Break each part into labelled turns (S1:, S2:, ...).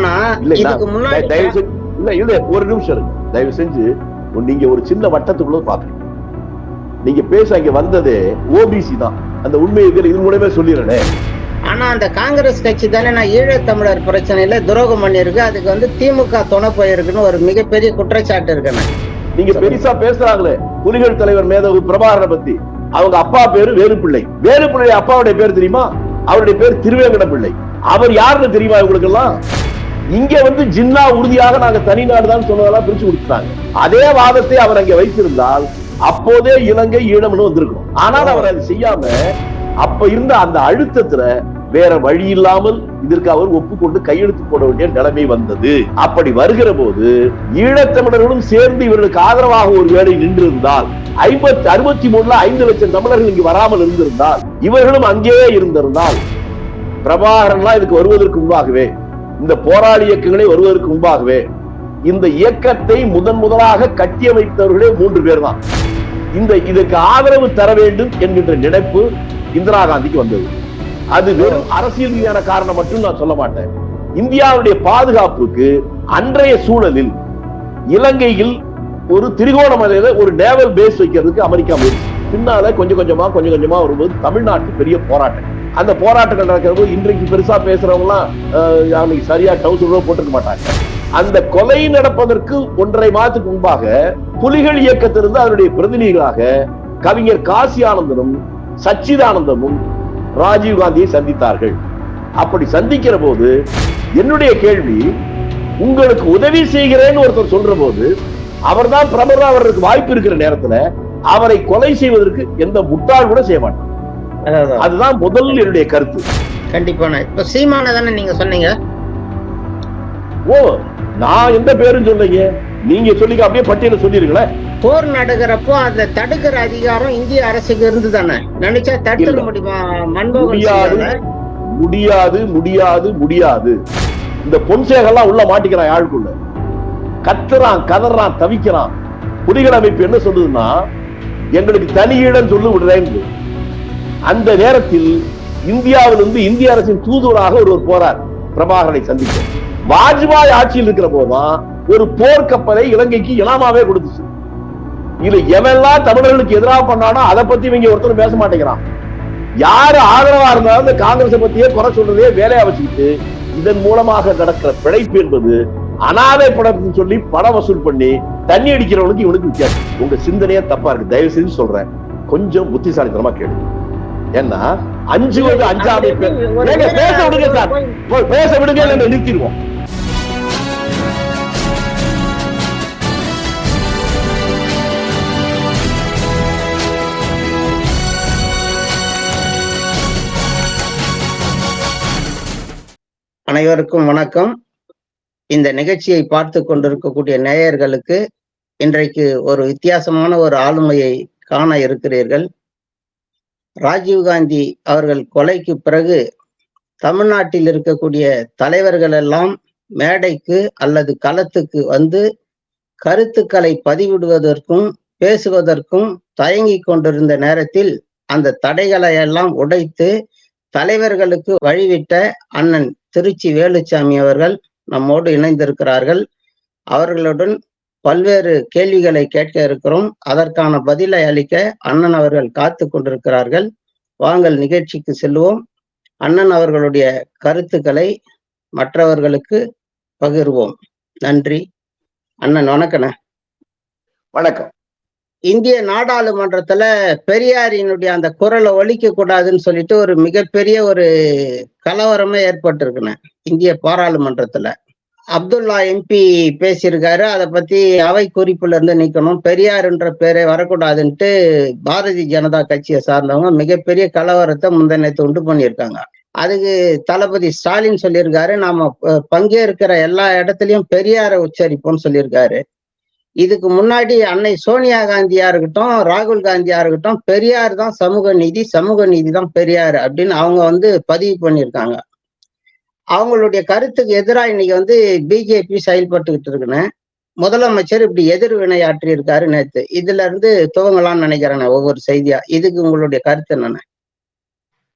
S1: ஆனா இதுக்கு முன்னாடி
S2: ஒரு நிமிஷம் இருக்கு. தயவு செஞ்சு நீங்க ஒரு சின்ன வட்டத்துக்குள்ள பாக்குறீங்க. நீங்க பேச இங்க வந்ததே ஓபிசி தான். அந்த உண்மை இது மூலமே சொல்லிடுறேன்.
S1: ஆனா அந்த காங்கிரஸ் கட்சி தானே நான் ஈழத்தமிழர் பிரச்சனையில துரோகம் பண்ணிருக்கு, அதுக்கு திமுக துணை போயிருக்குன்னு ஒரு மிகப்பெரிய குற்றச்சாட்டு இருக்கு.
S2: நீங்க பெருசா பேசுறாங்களே புலிகள் தலைவர் மேதகு பிரபாகரனை பத்தி. அவங்க அப்பா பேரு வேலுப்பிள்ளை. வேலுப்பிள்ளை அப்பாவுடைய பேர் தெரியுமா? அவருடைய பேர் திருவேங்கட பிள்ளை. அவர் யாருன்னு தெரியுமா உங்களுக்கு எல்லாம்? இங்க ஜின்னா உறுதியாக நாங்க தனி நாடுதான் சொன்னதெல்லாம் பிரிச்சு கொடுத்துட்டாங்க. அதே வாதத்தை அவர் அங்க வைத்திருந்தால் அப்போதே இலங்கை ஈழம்னு வந்திருக்கும். ஆனால் அவர் அதை செய்யாம அப்ப இருந்த அந்த அழுத்தத்துல வேற வழி இல்லாமல் இதற்கு அவர் ஒப்புக்கொண்டு கையெழுத்து போட வேண்டிய நிலைமை வந்தது. அப்படி வருகிற போது ஈழத்தமிழர்களும் சேர்ந்து இவர்களுக்கு ஆதரவாக ஒரு வேலை நின்றிருந்தால் 63 5 லட்சம் தமிழர்கள் இங்கு வராமல் இருந்திருந்தால், இவர்களும் அங்கேயே இருந்திருந்தால், பிரபாகரன்லாம் இதுக்கு வருவதற்கு முன்பாகவே, இந்த போராளி இயக்கங்களே வருவதற்கு முன்பாகவே இந்த இயக்கத்தை முதலாக கட்டியமைத்தவர்களே 3 பேர் தான். இதற்கு ஆதரவு தர வேண்டும் என்கின்ற நினைப்பு இந்திரா காந்திக்கு வந்தது. அது வெறும் அரசியல் ரீதியான காரணம் மட்டும் நான் சொல்ல மாட்டேன். இந்தியாவுடைய பாதுகாப்புக்கு அன்றைய சூழலில் இலங்கையில் ஒரு திரிகோணமலையில ஒரு நேவல் பேஸ் வைக்கிறதுக்கு அமெரிக்கா பின்னால கொஞ்சம் கொஞ்சமா வரும்போது தமிழ்நாட்டு பெரிய போராட்டம். அந்த போராட்டங்கள் நடக்கிற போது இன்றைக்கு பெருசா பேசுறவங்க எல்லாம் சரியா டவுசர் போட்டிருக்க மாட்டாங்க. அந்த கொலை நடப்பதற்கு 1.5 மாதத்துக்கு முன்பாக புலிகள் இயக்கத்திலிருந்து அதனுடைய பிரதிநிதிகளாக கவிஞர் காசி ஆனந்தனும் சச்சிதானந்தமும் ராஜீவ் காந்தியை சந்தித்தார்கள். அப்படி சந்திக்கிற போது என்னுடைய கேள்வி, உங்களுக்கு உதவி செய்கிறேன்னு ஒருத்தர் சொல்ற போது அவர்தான் பிரதமர் அவருக்கு வாய்ப்பு இருக்கிற நேரத்துல அவரை கொலை செய்வதற்கு எந்த முட்டாள் கூட செய்ய மாட்டார். அதுதான் முதல் என்னுடைய கருத்து.
S1: கண்டிப்பான இப்ப சீமான தானே நீங்க சொன்னீங்க.
S2: நான் எந்த பேரும் சொல்லுங்க, நீங்க சொல்லிக்க அப்படியே பட்டியல சொல்லிருக்கல.
S1: போர் நடக்கிறப்போ அதை தடுக்கிற அதிகாரம் இந்திய அரசுக்கு இருந்து தானே, நினைச்சா தடுக்க முடியுமா? முடியாது. இந்த பொன்சேகெல்லாம் உள்ள மாட்டிக்கிறான், ஆளுக்குள்ள கத்துறான், கதறான், தவிக்கிறான். புலிகள் அமைப்பு என்ன சொல்லுதுன்னா எங்களுக்கு தனி இடம் சொல்லி விடுறேன். அந்த நேரத்தில் இந்தியாவிலிருந்து இந்திய அரசின் தூதுவராக ஒருவர் போறார் பிரபாகரனை சந்திக்க. வாஜ்பாய் ஆட்சியில் இருக்கிற போதுதான் ஒரு போர்க்கப்பலை இலங்கைக்கு இனாமாவே கொடுத்துச்சு. இது எவெல்லாம் தமிழர்களுக்கு எதிராக பண்ணானோ அதை பத்தி இவங்க ஒருத்தரும் பேச மாட்டேங்கிறான். யாரு ஆதரவா இருந்தாலும் இந்த காங்கிரஸ் பத்தியே குறை சொல்றதே வேலையா வச்சுக்கிட்டு இதன் மூலமாக நடக்கிற பிழைப்பு என்பது அனாதை படம்னு சொல்லி பணம் வசூல் பண்ணி தண்ணி அடிக்கிறவனுக்கு இவனுக்கு வித்தியாசம். உங்க சிந்தனையே தப்பா இருக்கு. தயவு செஞ்சு சொல்றேன், கொஞ்சம் புத்திசாலித்தனமா கேளு. ஏன்னா 5 5 பேர் பேச விடுங்க சார், பேச விடுங்க, நிறுத்திடுவோம். அனைவருக்கும் வணக்கம். இந்த நிகழ்ச்சியை பார்த்து கொண்டிருக்கக்கூடிய நேயர்களுக்கு இன்றைக்கு ஒரு வித்தியாசமான ஒரு ஆளுமையை காண இருக்கிறீர்கள். ராஜீவ்காந்தி அவர்கள் கொலைக்கு பிறகு தமிழ்நாட்டில் இருக்கக்கூடிய தலைவர்கள் எல்லாம் மேடைக்கு அல்லது களத்துக்கு வந்து கருத்துக்களை பதிவிடுவதற்கும் பேசுவதற்கும் தயங்கி கொண்டிருந்த நேரத்தில் அந்த தடைகளை எல்லாம் உடைத்து தலைவர்களுக்கு வழிவிட்ட அண்ணன் திருச்சி வேலுச்சாமி அவர்கள் நம்மோடு இணைந்திருக்கிறார்கள். அவர்களுடன் பல்வேறு கேள்விகளை கேட்க இருக்கிறோம். அதற்கான பதிலை அளிக்க அண்ணன் அவர்கள் காத்து கொண்டிருக்கிறார்கள். வாங்கள் நிகழ்ச்சிக்கு செல்வோம். அண்ணன் அவர்களுடைய கருத்துக்களை மற்றவர்களுக்கு பகிர்வோம். நன்றி அண்ணன். வணக்கண்ண.
S2: வணக்கம்.
S1: இந்திய நாடாளுமன்றத்துல பெரியாரினுடைய அந்த குரலை ஒலிக்க கூடாதுன்னு சொல்லிட்டு ஒரு மிகப்பெரிய ஒரு கலவரமே ஏற்பட்டிருக்குண்ணே இந்திய பாராளுமன்றத்துல. அப்துல்லா எம்பி பேசியிருக்காரு, அதை பத்தி அவை குறிப்புல இருந்து நீக்கணும், பெரியாருன்ற பேரே வரக்கூடாதுன்ட்டு பாரதிய ஜனதா கட்சியை சார்ந்தவங்க மிகப்பெரிய கலவரத்தை முந்தனத்தை உண்டு பண்ணியிருக்காங்க. அதுக்கு தளபதி ஸ்டாலின் சொல்லியிருக்காரு, நாம பங்கேற்கிற எல்லா இடத்துலயும் பெரியாரை உச்சரிப்போம்னு சொல்லியிருக்காரு. இதுக்கு முன்னாடி அன்னை சோனியா காந்தியா இருக்கட்டும், ராகுல் காந்தியா இருக்கட்டும், பெரியார் தான் சமூக நீதி, சமூக நீதி தான் பெரியார் அப்படின்னு அவங்க பதிவு பண்ணியிருக்காங்க. அவங்களுடைய கருத்துக்கு எதிராக இன்னைக்கு பிஜேபி செயல்பட்டுக்கிட்டு இருக்குன்னு முதலமைச்சர் இப்படி எதிர்வினையாற்றி இருக்காரு நேத்து. இதுல இருந்து துவங்கலாம்னு நினைக்கிறேன் ஒவ்வொரு செய்தியா. இதுக்கு உங்களுடைய கருத்து என்னன்னு?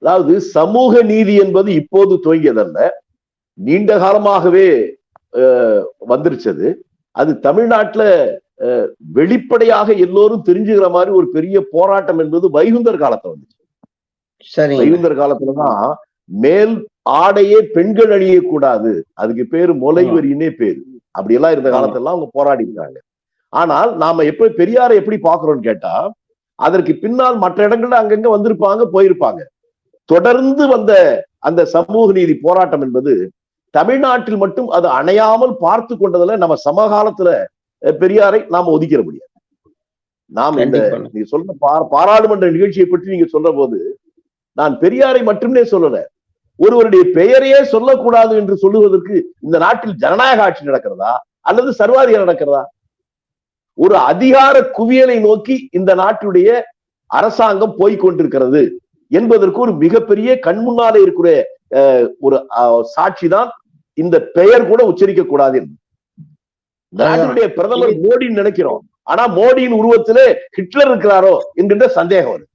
S2: அதாவது சமூக நீதி என்பது இப்போது துவங்கியதல்ல, நீண்ட காலமாகவே வந்துருச்சது. அது தமிழ்நாட்டுல வெளிப்படையாக எல்லோரும் தெரிஞ்சுக்கிற மாதிரி ஒரு பெரிய போராட்டம் என்பது வைகுந்தர் காலத்துல வந்துச்சு. வைகுந்தர் காலத்துலதான் மேல் ஆடையே பெண்கள் அணியக்கூடாது, அதுக்கு பேரு மொலைவரின்னே பேரு, அப்படி எல்லாம் இருந்த காலத்தெல்லாம் அவங்க போராடி இருக்காங்க. ஆனால் நாம பெரியாரை எப்படி பாக்குறோம்னு கேட்டா, அதற்கு பின்னால் மற்ற இடங்கள்ல அங்கங்க வந்திருப்பாங்க, போயிருப்பாங்க. தொடர்ந்து வந்த அந்த சமூக நீதி போராட்டம் என்பது தமிழ்நாட்டில் மட்டும் அது அணையாமல் பார்த்து கொண்டதுல நம்ம சமகாலத்துல பெரியாரை நாம ஒதுக்கிற முடியாது. நாம் இந்த நீங்க சொல்ற பாராளுமன்ற நிகழ்ச்சியை பற்றி நீங்க சொல்ற போது நான் பெரியாரை மட்டுமே சொல்லல, ஒருவருடைய பெயரையே சொல்லக்கூடாது என்று சொல்லுவதற்கு இந்த நாட்டில் ஜனநாயக ஆட்சி நடக்கிறதா அல்லது சர்வாதிகாரம் நடக்கிறதா? ஒரு அதிகார குவியலை நோக்கி இந்த நாட்டுடைய அரசாங்கம் போய்கொண்டிருக்கிறது என்பதற்கு ஒரு மிகப்பெரிய கண்முன்னாலே இருக்கிற ஒரு சாட்சி தான் இந்த பெயர் கூட உச்சரிக்க கூடாது என்று. நாட்டினுடைய பிரதமர் மோடின்னு நினைக்கிறோம், ஆனா மோடியின் உருவத்திலே ஹிட்லர் இருக்கிறாரோ என்கின்ற சந்தேகம் வருது.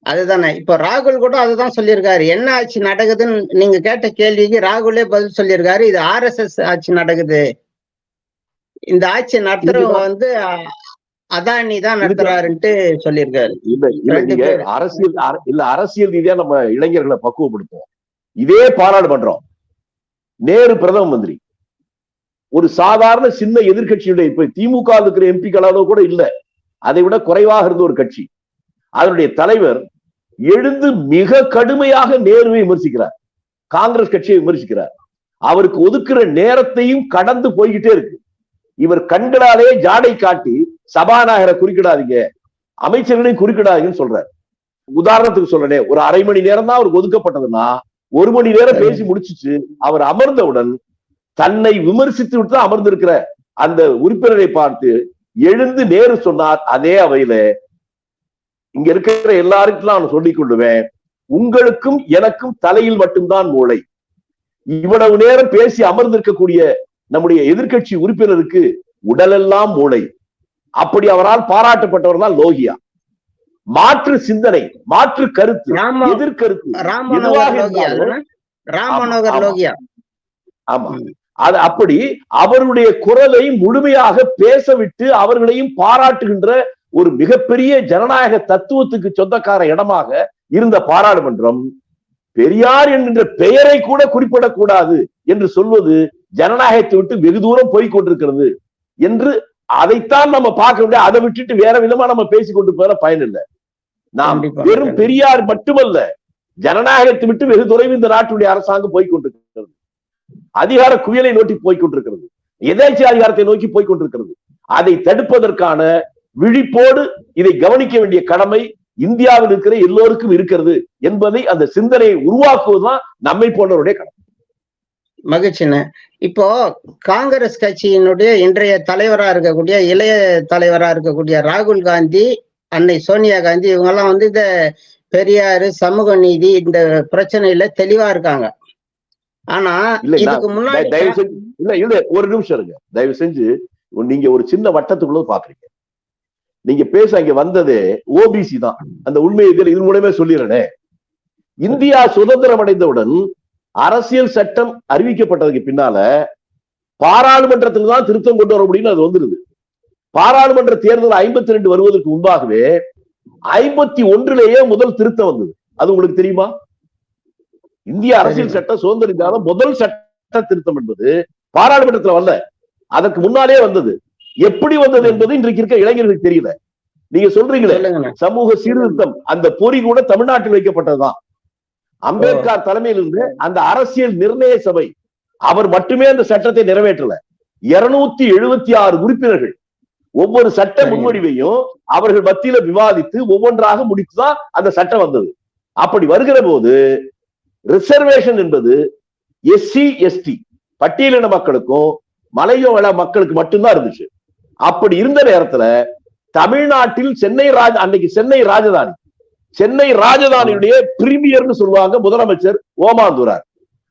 S1: அதுதானே இப்ப ராகுல் கூட அதுதான் சொல்லியிருக்காரு. என்ன ஆட்சி நடக்குதுன்னு நீங்க கேட்ட கேள்விக்கு ராகுலே பதில் சொல்லியிருக்காரு, இது RSS ஆட்சி நடக்குது, இந்த ஆட்சி நடத்துறவங்க வந்து அதானி தான் நடத்துறாருன்ட்டு சொல்லியிருக்காரு.
S2: அரசியல் ரீதியா நம்ம இளைஞர்களை பக்குவப்படுத்துவோம். இதே பாராளுமன்றம், நேரு பிரதம மந்திரி, ஒரு சாதாரண சின்ன எதிர்கட்சியுடைய இப்ப திமுக இருக்கிற எம்பிக்கள் அளவு கூட இல்ல, அதை விட குறைவாக இருந்த ஒரு கட்சி, அதனுடைய தலைவர் எழுந்து மிக கடுமையாக நேருவை விமர்சிக்கிறார், காங்கிரஸ் கட்சியை விமர்சிக்கிறார். அவருக்கு ஒதுக்குற நேரத்தையும் கடந்து போய்கிட்டே இருக்கு. இவர் கண்களாலே ஜாடை காட்டி சபாநாயகரை குறிக்கிடாதீங்க, அமைச்சர்களையும் குறிக்கிடாதீங்கன்னு சொல்றாரு. உதாரணத்துக்கு சொல்றேனே, ஒரு அரை மணி நேரம் தான் அவருக்கு ஒதுக்கப்பட்டதுன்னா 1 மணி நேரம் பேசி முடிச்சுட்டு அவர் அமர்ந்தவுடன் தன்னை விமர்சித்து விட்டு தான் அமர்ந்திருக்கிற அந்த உறுப்பினரை பார்த்து எழுந்து நேரு சொன்னார் அதே அவையில, இங்க இருக்கிற எல்லாருக்கும் நான் சொல்லிக் கொள்ளுவேன், உங்களுக்கும் எனக்கும் தலையில் மட்டும்தான் மூளை, இவ்வளவு நேரம் பேசி அமர்ந்திருக்கக்கூடிய நம்முடைய எதிர்கட்சி உறுப்பினருக்கு உடலெல்லாம் மூளை. அப்படி அவரால் பாராட்டப்பட்டவர் தான் லோகியா. மாற்று சிந்தனை, மாற்று கருத்து, எதிர்கருத்து ஆமா, அது அப்படி அவருடைய குரலை முழுமையாக பேசவிட்டு அவர்களையும் பாராட்டுகின்ற ஒரு மிகப்பெரிய ஜனநாயக தத்துவத்துக்கு சொந்தக்கார இடமாக இருந்த பாராளுமன்றம் பெரியார் என்கின்ற பெயரை கூட குறிப்பிடக்கூடாது என்று சொல்வது ஜனநாயகத்தை விட்டு வெகு தூரம் போய் கொண்டிருக்கிறது என்று அதைத்தான் நம்ம பார்க்க முடியாது. அதை விட்டுட்டு வேற விதமா நம்ம பேசிக்கொண்டு போற பயன் இல்லை. நாம் வெறும் பெரியார் மட்டுமல்ல, ஜனநாயகத்தை விட்டு வெகு தொலைவு இந்த நாட்டுடைய அரசாங்கம் போய்கொண்டிருக்கிறது, அதிகார குவியலை நோக்கி போய்கொண்டிருக்கிறது, எதேச்சை அதிகாரத்தை நோக்கி போய்கொண்டிருக்கிறது. அதை தடுப்பதற்கான விழிப்போடு இதை கவனிக்க வேண்டிய கடமை இந்தியாவில் இருக்கிற எல்லோருக்கும் இருக்கிறது என்பதை அந்த சிந்தனையை உருவாக்குவதுதான் நம்மை போன்றவருடைய கடமை.
S1: மகிழ்ச்சின. இப்போ காங்கிரஸ் கட்சியினுடைய இன்றைய தலைவரா இருக்கக்கூடிய இளைய தலைவரா இருக்கக்கூடிய ராகுல் காந்தி, அன்னை சோனியா காந்தி, இவங்க எல்லாம் வந்து இந்த பெரியாரு, சமூக நீதி இந்த பிரச்சனையில தெளிவா இருக்காங்க. ஆனா இதுக்கு முன்னாடி
S2: ஒரு நிமிஷம் இருங்க, தயவு செஞ்சு. நீங்க ஒரு சின்ன வட்டத்துக்குள்ள பாக்குறீங்க. நீங்க பேச இங்க வந்தது ஓபிசி தான். அந்த உண்மை இது மூலமே சொல்லிடுறேனே, இந்தியா சுதந்திரம் அடைந்தவுடன் அரசியல் சட்டம் அறிவிக்கப்பட்டதுக்கு பின்னால பாராளுமன்றத்தில் தான் திருத்தம் கொண்டு வர முடியும், அது வந்துருது. பாராளுமன்ற தேர்தல் 52 வருவதற்கு முன்பாகவே 51லயே முதல் திருத்தம் வந்தது. அது உங்களுக்கு தெரியுமா? இந்திய அரசியல் சட்டம் சுதந்திர முதல் சட்ட திருத்தம் என்பது பாராளுமன்றத்தில் வரல, அதற்கு முன்னாலே வந்தது. எப்படி வந்தது என்பது இன்றைக்கு இருக்க இளைஞர்களுக்கு தெரியல. நீங்க சொல்றீங்களே சமூக சீர்திருத்தம், அந்த பொறி கூட தமிழ்நாட்டில் வைக்கப்பட்டதுதான். அம்பேத்கர் தலைமையில் இருந்து அந்த அரசியல் நிர்ணய சபை, அவர் மட்டுமே அந்த சட்டத்தை நிறைவேற்றல. 276 உறுப்பினர்கள் ஒவ்வொரு சட்ட முன்வடிவையும் அவர்கள் மத்தியில விவாதித்து ஒவ்வொன்றாக முடித்துதான் அந்த சட்டம் வந்தது. அப்படி வருகிற போது ரிசர்வேஷன் என்பது SC ST பட்டியலின மக்களுக்கும் மலையோள மக்களுக்கு மட்டும்தான் இருந்துச்சு. அப்படி இருந்த நேரத்துல தமிழ்நாட்டில் அன்னைக்கு சென்னை ராஜதானியுடைய பிரீமியர்னு சொல்லுவாங்க முதலமைச்சர் ஓமாந்தூரார்.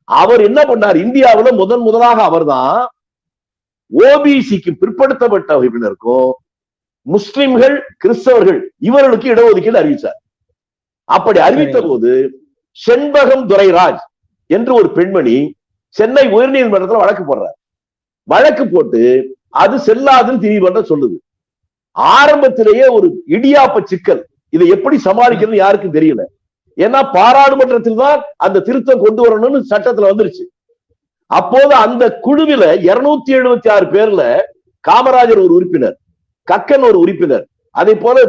S2: அவர் என்ன பண்ணார், இந்தியாவில் முதலாக அவர் தான் ஓபிசிக்கு பிற்படுத்தப்பட்ட வகுப்பினருக்கும் முஸ்லிம்கள், கிறிஸ்தவர்கள் இவர்களுக்கு இடஒதுக்கீடு அறிவித்தார். அப்படி அறிவித்த போது செண்பகம் துரைராஜ் என்று ஒரு பெண்மணி சென்னை உயர்நீதிமன்றத்துல வழக்கு போடுறாரு. வழக்கு போட்டு அது செல்லாதுன்னு நீதிமன்றம் சொல்லுது. ஆரம்பத்திலேயே ஒரு இடியாப்ப சிக்கல். இதை எப்படி சமாளிக்கிறது யாருக்கும் தெரியல. ஏன்னா பாராளுமன்றத்தில் தான் அந்த திருத்தம் கொண்டு வரணும்னு சட்டத்துல வந்துருச்சு. அப்போது அந்த குழுவில 276 பேர்ல காமராஜர் ஒரு உறுப்பினர், கக்கன் ஒரு உறுப்பினர், அதே போல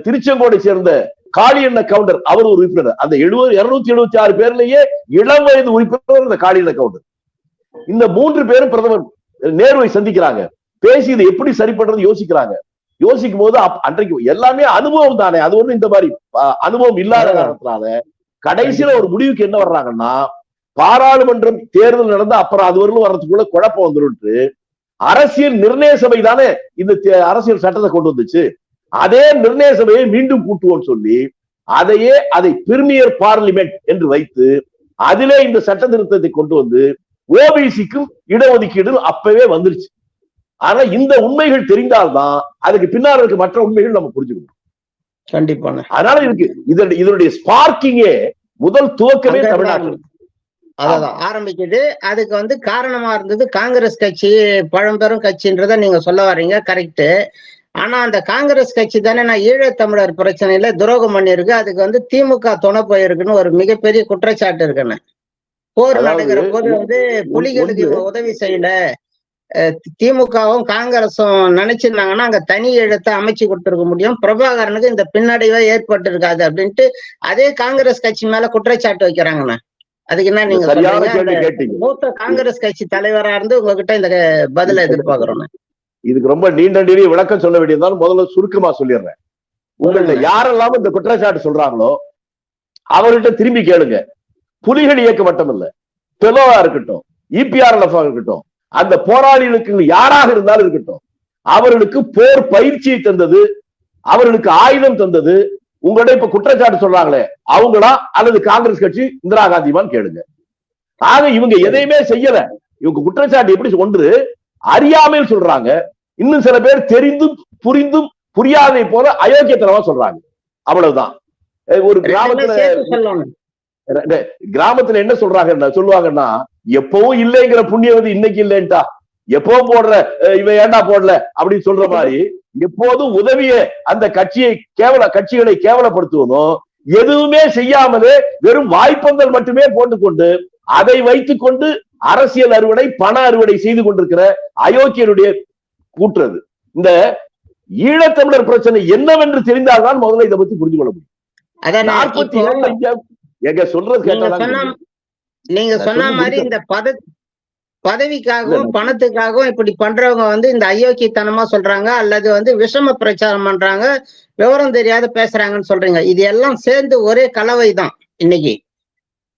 S2: திருச்செங்கோடை சேர்ந்த காளியண்ண கவுண்டர் அவர் ஒரு உறுப்பினர். அந்த 276 பேர்லயே இளம் வயது உறுப்பினர் இந்த காளியண்ண கவுண்டர். இந்த 3 பேரும் பிரதமர் நேருவை சந்திக்கிறாங்க. பேசி இதை எப்படி சரி பண்றது யோசிக்கிறாங்க. யோசிக்கும் போது அன்றைக்கு எல்லாமே அனுபவம் தானே, அது ஒண்ணு இந்த மாதிரி அனுபவம் இல்லாத காரணத்தினால கடைசியில ஒரு முடிவுக்கு என்ன வர்றாங்கன்னா, பாராளுமன்றம் தேர்தல் நடந்து அப்புறம் அது வரலும் வர்றதுக்குள்ள குழப்பம் வந்துடும். அரசியல் நிர்ணய சபை தானே இந்த அரசியல் சட்டத்தை கொண்டு வந்துச்சு, அதே நிர்ணய சபையை மீண்டும் கூட்டுவோம் சொல்லி அதை பிரிமியர் பார்லிமெண்ட் என்று வைத்து அதிலே இந்த சட்ட திருத்தத்தை கொண்டு வந்து ஓபிசிக்கும் இடஒதுக்கீடு அப்பவே வந்துருச்சு. ஆனா இந்த உண்மைகள் தெரிந்தால்தான் அதுக்கு பின்னால் இருக்க மற்ற உண்மைகள் நம்ம புரிஞ்சுக்கணும்.
S1: கண்டிப்பா.
S2: அதனால இருக்கு இதனுடைய ஸ்பார்க்கிங்கே முதல் துவக்கமே தமிழ்நாட்டில்
S1: அதான் ஆரம்பிக்குது. அதுக்கு காரணமா இருந்தது காங்கிரஸ் கட்சி, பழம்பெரும் கட்சின்றத நீங்க சொல்ல வர்றீங்க, கரெக்ட். ஆனா அந்த காங்கிரஸ் கட்சி தானே நான் ஈழத்தமிழர் பிரச்சனையில துரோகம் பண்ணிருக்கு, அதுக்கு திமுக துணை போயிருக்குன்னு ஒரு மிகப்பெரிய குற்றச்சாட்டு இருக்குன்னு. போர் நடக்கிற போது புலிகளுக்கு இவங்க உதவி செய்யல, திமுகவும் காங்கிரஸும் நினைச்சிருந்தாங்கன்னா அங்க தனி இடத்தை அமைச்சு கொடுத்துருக்க முடியும், பிரபாகரனுக்கு இந்த பின்னடைவே ஏற்பட்டு இருக்காது அப்படின்ட்டு அதே காங்கிரஸ் கட்சி மேல குற்றச்சாட்டு வைக்கிறாங்கண்ணா. அதுக்கு என்ன நீங்க சொல்றீங்க? மூத்த காங்கிரஸ் கட்சி தலைவரா இருந்து உங்ககிட்ட இந்த பதில எதிர்பார்க்கிறோம்.
S2: இதுக்கு ரொம்ப நீண்ட நீடிய விளக்கம் சொல்ல வேண்டியதுதான். முதல்ல சுருக்கமா சொல்லிடுறேன். உங்கள்ட்ட யாரெல்லாம் இந்த குற்றச்சாட்டு சொல்றாங்களோ அவர்கிட்ட திரும்பி கேளுங்க. புலிகள் இயக்கம் மட்டும் இல்ல, பெலோவா இருக்கட்டும், இபிஆர்எல்எஃப் இருக்கட்டும், அந்த போராளிகளுக்கு யாராக இருந்தாலும் இருக்கட்டும், அவர்களுக்கு போர் பயிற்சியை தந்தது, அவர்களுக்கு ஆயுதம் தந்தது உங்களோட இப்ப குற்றச்சாட்டு சொல்றாங்களே அவங்களா அல்லது காங்கிரஸ் கட்சி இந்திரா காந்திமான்னு கேளுங்க. ஆக இவங்க எதையுமே செய்யல. இவங்க குற்றச்சாட்டு எப்படி ஒன்று அறியாமையில் சொல்றாங்க, இன்னும் சில பேர் தெரிந்தும் புரிந்தும் புரியாதை போல அயோக்கியத்தனமா சொல்றாங்க. அவ்வளவுதான். ஒரு கிராமத்துல என்ன சொல்லுவாங்கன்னா, எப்பவும் இல்லைங்கிற புண்ணியவதி இன்னைக்கு இல்லைன்ட்டா, எப்பவும் போடுற இவன் ஏண்டா போடல அப்படின்னு சொல்ற மாதிரி எப்போதும் உதவிய அந்த கட்சிகளை கேவலப்படுத்துவதும், எதுவுமே செய்யாமலே வெறும் வாய்ப்பங்கள் மட்டுமே போட்டுக்கொண்டு அதை வைத்துக் கொண்டு அரசியல் அறுவடை பண அறுவடை செய்து கொண்டிருக்கிற அயோக்கியனுடைய கூட்டுறது. இந்த ஈழத்தமிழர் பிரச்சனை என்னவென்று தெரிந்தால்தான் முதல்ல இதை பத்தி புரிந்து கொள்ள முடியும். 47 எங்க சொல்றது
S1: நீங்க சொன்ன மாதிரி இந்த பதவிக்காகவும் பணத்துக்காகவும் இப்படி பண்றவங்க இந்த அயோக்கியத்தனமா சொல்றாங்க, அல்லது விஷம பிரச்சாரம் பண்றாங்க, விவரம் தெரியாத பேசுறாங்கன்னு சொல்றீங்க. இது எல்லாம் சேர்ந்து ஒரே கலவை தான். இன்னைக்கு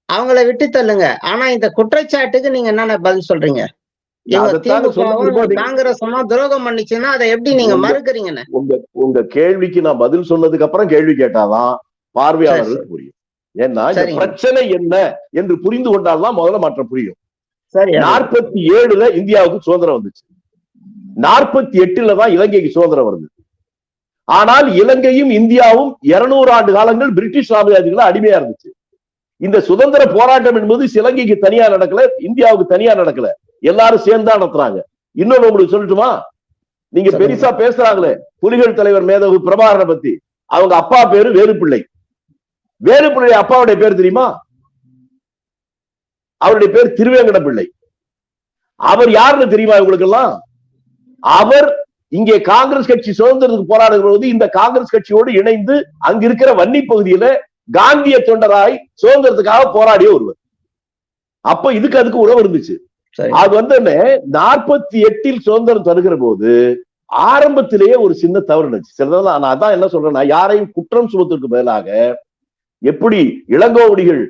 S1: அவங்கள விட்டு தள்ளுங்க. ஆனா இந்த குற்றச்சாட்டுக்கு நீங்க என்னென்ன பதில் சொல்றீங்க? காங்கிரஸ் துரோகம் பண்ணிச்சுன்னா அதை எப்படி நீங்க மறுக்கிறீங்கன்னு
S2: உங்க கேள்விக்கு நான் பதில் சொன்னதுக்கு அப்புறம் கேள்வி கேட்டாதான் பார்வையாளர்களுக்கு புரியும். ஏன்னா இந்த பிரச்சனை என்ன என்று புரிந்து கொண்டால்தான் முதல்ல மற்ற புரியும். 47 இந்தியாவுக்கு சுதந்திரம் வந்துச்சு, 48 தான் இலங்கைக்கு சுதந்திரம் வருது. ஆனால் இலங்கையும் இந்தியாவும் 200 ஆண்டு காலங்கள் பிரிட்டிஷ் சாம்ராஜ்யங்கள அடிமையா இருந்துச்சு. இந்த சுதந்திர போராட்டம் என்பது இலங்கைக்கு தனியா நடக்கல, இந்தியாவுக்கு தனியா நடக்கல, எல்லாரும் சேர்ந்தா நடத்துறாங்க. இன்னொன்னு உங்களுக்கு சொல்லட்டுமா? நீங்க பெருசா பேசுறாங்களே புலிகள் தலைவர் மேதகு பிரபாகரனை பத்தி, அவங்க அப்பா பேரு வேலுப்பிள்ளை. வேலுப்பிள்ளை அப்பாவுடைய பேர் தெரியுமா? அவருடைய பேர் திருவேங்கட பிள்ளை. அவர் யாருன்னு தெரியுமா உங்களுக்கு எல்லாம்? அவர் இங்கே காங்கிரஸ் கட்சி சுதந்திரத்துக்கு போராடுகிற போது இந்த காங்கிரஸ் கட்சியோடு இணைந்து அங்க இருக்கிற வன்னி பகுதியில காந்திய தொண்டராய் சுதந்திரத்துக்காக போராடிய ஒருவர். அப்ப அதுக்கு உறவு இருந்துச்சு. அது 48 சுதந்திரம் தருகிற போது ஆரம்பத்திலேயே ஒரு சின்ன தவறு இருந்துச்சு. சிலதெல்லாம் நான் அதான் என்ன சொல்றேன்னா, யாரையும் குற்றம் சுமத்துக்கு பதிலாக எப்படி இளங்கோவடிகள்